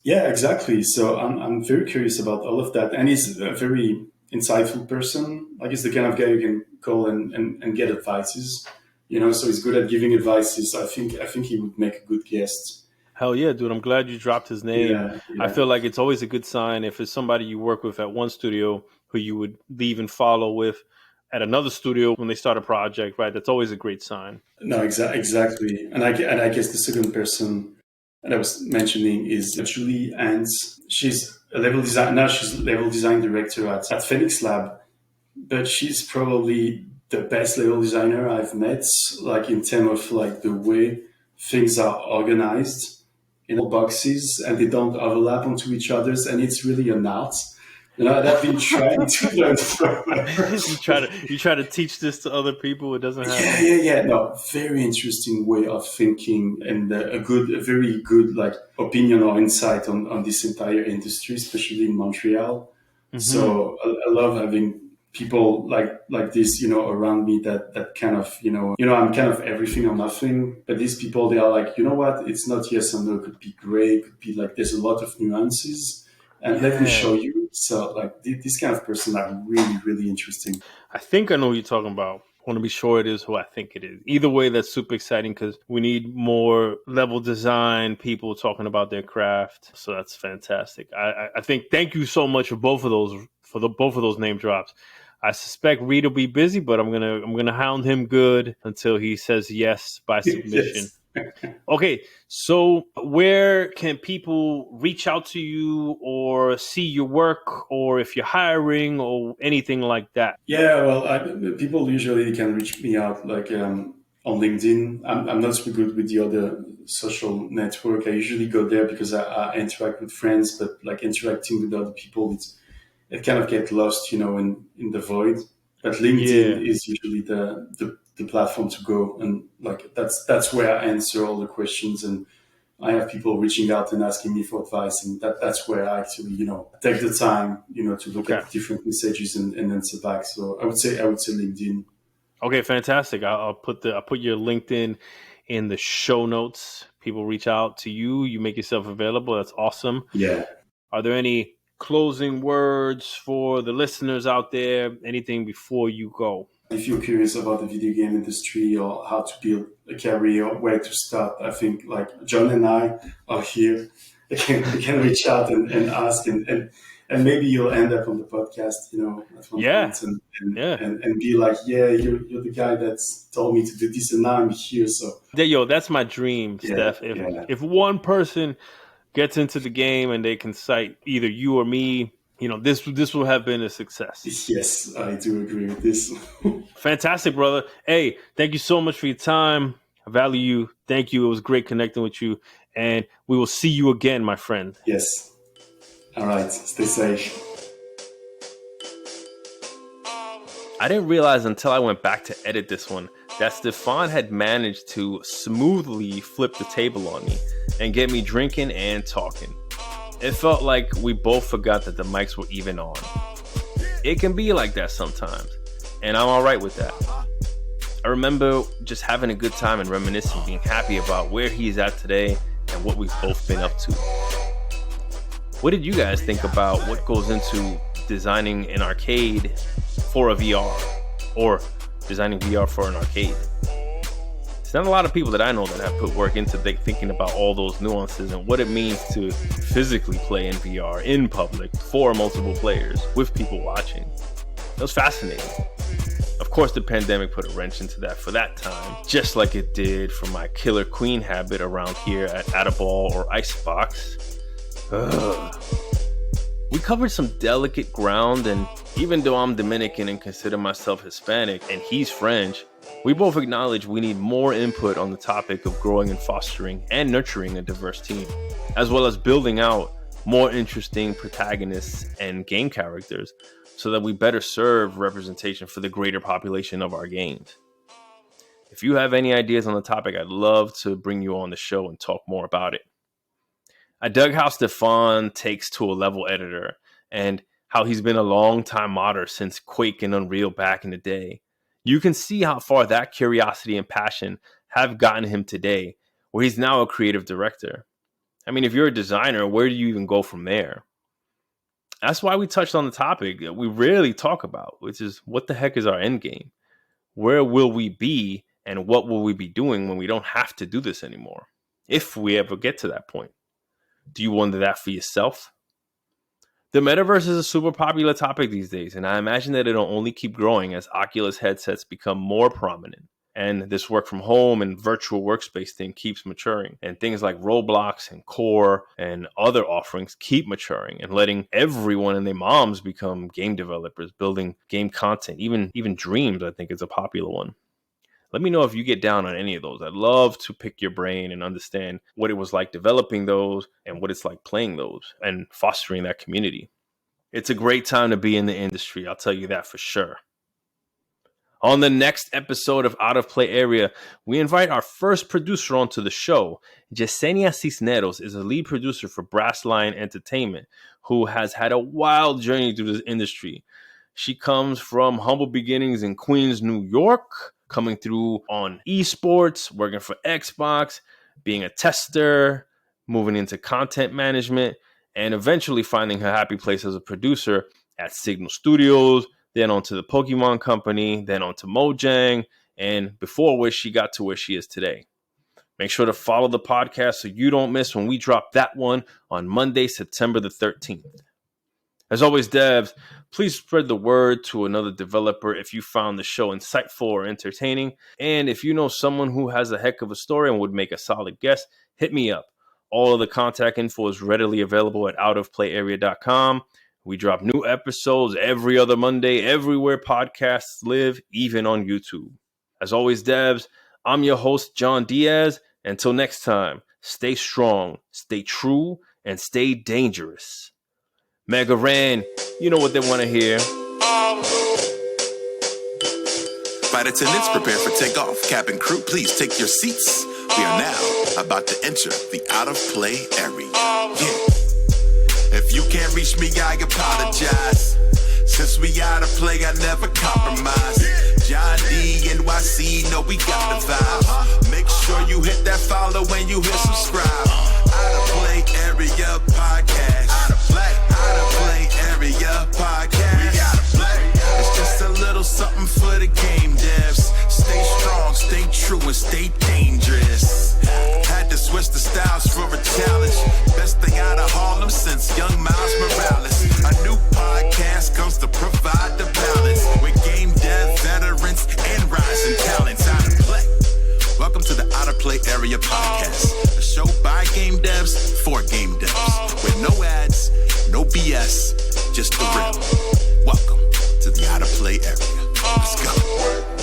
Yeah, exactly. So I'm very curious about all of that, and he's a very insightful person. Like he's the kind of guy you can call and get advices. So he's good at giving advices. I think he would make a good guest. Hell yeah, dude. I'm glad you dropped his name. Yeah. I feel like it's always a good sign if it's somebody you work with at one studio who you would leave and follow with at another studio when they start a project, right? That's always a great sign. No, exactly. And I guess the second person that I was mentioning is Julie Ants. She's a level design. Now she's level design director at Phoenix Lab, but she's probably the best level designer I've met, like in terms of like the way things are organized in boxes and they don't overlap onto each other's, and it's really an art. I've been trying to learn from her. You try to teach this to other people. It doesn't happen. Yeah. No, very interesting way of thinking, and a very good like opinion or insight on this entire industry, especially in Montreal. Mm-hmm. So I love having people like this, around me that kind of, I'm kind of everything or nothing. But these people, they are like, what? It's not yes or no. It could be gray. It could be like there's a lot of nuances. And let me show you. So like this kind of person are really, really interesting. I think I know what you're talking about. I want to be sure it is who I think it is. Either way, that's super exciting because we need more level design people talking about their craft. So that's fantastic. I think thank you so much for both of those name drops. I suspect Reed will be busy, but I'm gonna hound him good until he says yes by submission. Yes. Okay, so where can people reach out to you or see your work, or if you're hiring or anything like that? Yeah, well, people usually can reach me out like on LinkedIn. I'm not super good with the other social network. I usually go there because I interact with friends, but like interacting with other people, it kind of gets lost, in the void. But LinkedIn is usually the platform to go, and like that's where I answer all the questions, and I have people reaching out and asking me for advice, and that's where I actually take the time to look at different messages and answer back. So I would say LinkedIn. Okay, fantastic. I'll put your LinkedIn in the show notes. People reach out to you, you make yourself available. That's awesome. Yeah. Are there any closing words for the listeners out there? Anything before you go? If you're curious about the video game industry or how to build a career or where to start, I think like John and I are here. You can reach out and ask, and maybe you'll end up on the podcast, at one point and be like, you're the guy that's told me to do this, and now I'm here. So that's my dream, Steph. If one person gets into the game and they can cite either you or me, this will have been a success. Yes, I do agree with this. Fantastic, brother. Hey, thank you so much for your time. I value you. Thank you. It was great connecting with you. And we will see you again, my friend. Yes. All right. Stay safe. I didn't realize until I went back to edit this one that Stephan had managed to smoothly flip the table on me and get me drinking and talking. It felt like we both forgot that the mics were even on. It can be like that sometimes, and I'm all right with that. I remember just having a good time and reminiscing, being happy about where he's at today and what we've both been up to. What did you guys think about what goes into designing an arcade for a VR, or designing VR for an arcade? There's not a lot of people that I know that have put work into thinking about all those nuances and what it means to physically play in VR in public for multiple players with people watching. It was fascinating. Of course, the pandemic put a wrench into that for that time, just like it did for my Killer Queen habit around here at Addaball or Icebox. We covered some delicate ground, and even though I'm Dominican and consider myself Hispanic and he's French, we both acknowledge we need more input on the topic of growing and fostering and nurturing a diverse team, as well as building out more interesting protagonists and game characters so that we better serve representation for the greater population of our games. If you have any ideas on the topic, I'd love to bring you on the show and talk more about it. I dug how Stephan takes to a level editor and how he's been a long-time modder since Quake and Unreal back in the day. You can see how far that curiosity and passion have gotten him today, where he's now a creative director. I mean, if you're a designer, where do you even go from there? That's why we touched on the topic that we rarely talk about, which is what the heck is our end game? Where will we be and what will we be doing when we don't have to do this anymore? If we ever get to that point. Do you wonder that for yourself? The metaverse is a super popular topic these days, and I imagine that it'll only keep growing as Oculus headsets become more prominent. And this work from home and virtual workspace thing keeps maturing. And things like Roblox and Core and other offerings keep maturing and letting everyone and their moms become game developers, building game content. Even Dreams, I think, is a popular one. Let me know if you get down on any of those. I'd love to pick your brain and understand what it was like developing those and what it's like playing those and fostering that community. It's a great time to be in the industry, I'll tell you that for sure. On the next episode of Out of Play Area, we invite our first producer onto the show. Yesenia Cisneros is a lead producer for Brass Lion Entertainment, who has had a wild journey through this industry. She comes from humble beginnings in Queens, New York, coming through on esports, working for Xbox, being a tester, moving into content management, and eventually finding her happy place as a producer at Signal Studios, then onto the Pokemon Company, then onto Mojang, and before which she got to where she is today. Make sure to follow the podcast so you don't miss when we drop that one on Monday, September the 13th. As always, devs, please spread the word to another developer if you found the show insightful or entertaining. And if you know someone who has a heck of a story and would make a solid guest, hit me up. All of the contact info is readily available at outofplayarea.com. We drop new episodes every other Monday, everywhere podcasts live, even on YouTube. As always, devs, I'm your host, John Diaz. Until next time, stay strong, stay true, and stay dangerous. Mega Ran, you know what they want to hear. Flight attendants, prepare for takeoff. Cabin crew, please take your seats. We are now about to enter the out-of-play area. Yeah. If you can't reach me, I apologize. Since we out of play, I never compromise. John D, NYC, know we got the vibe. Make sure you hit that follow when you hit subscribe. Out-of-play area podcast. Out-of-play area podcast. We gotta play. It's just a little something for the game devs. Stay strong, stay true, and stay dangerous. Had to switch the styles for a challenge. Best thing out of Harlem since young Miles Morales. A new podcast comes to provide the balance with game dev veterans and rising talents. Out of play. Welcome to the Out of Play Area podcast, a show by game devs for game devs, with no ads, no BS, just the real. Welcome to the Out of Play Area. Let's go.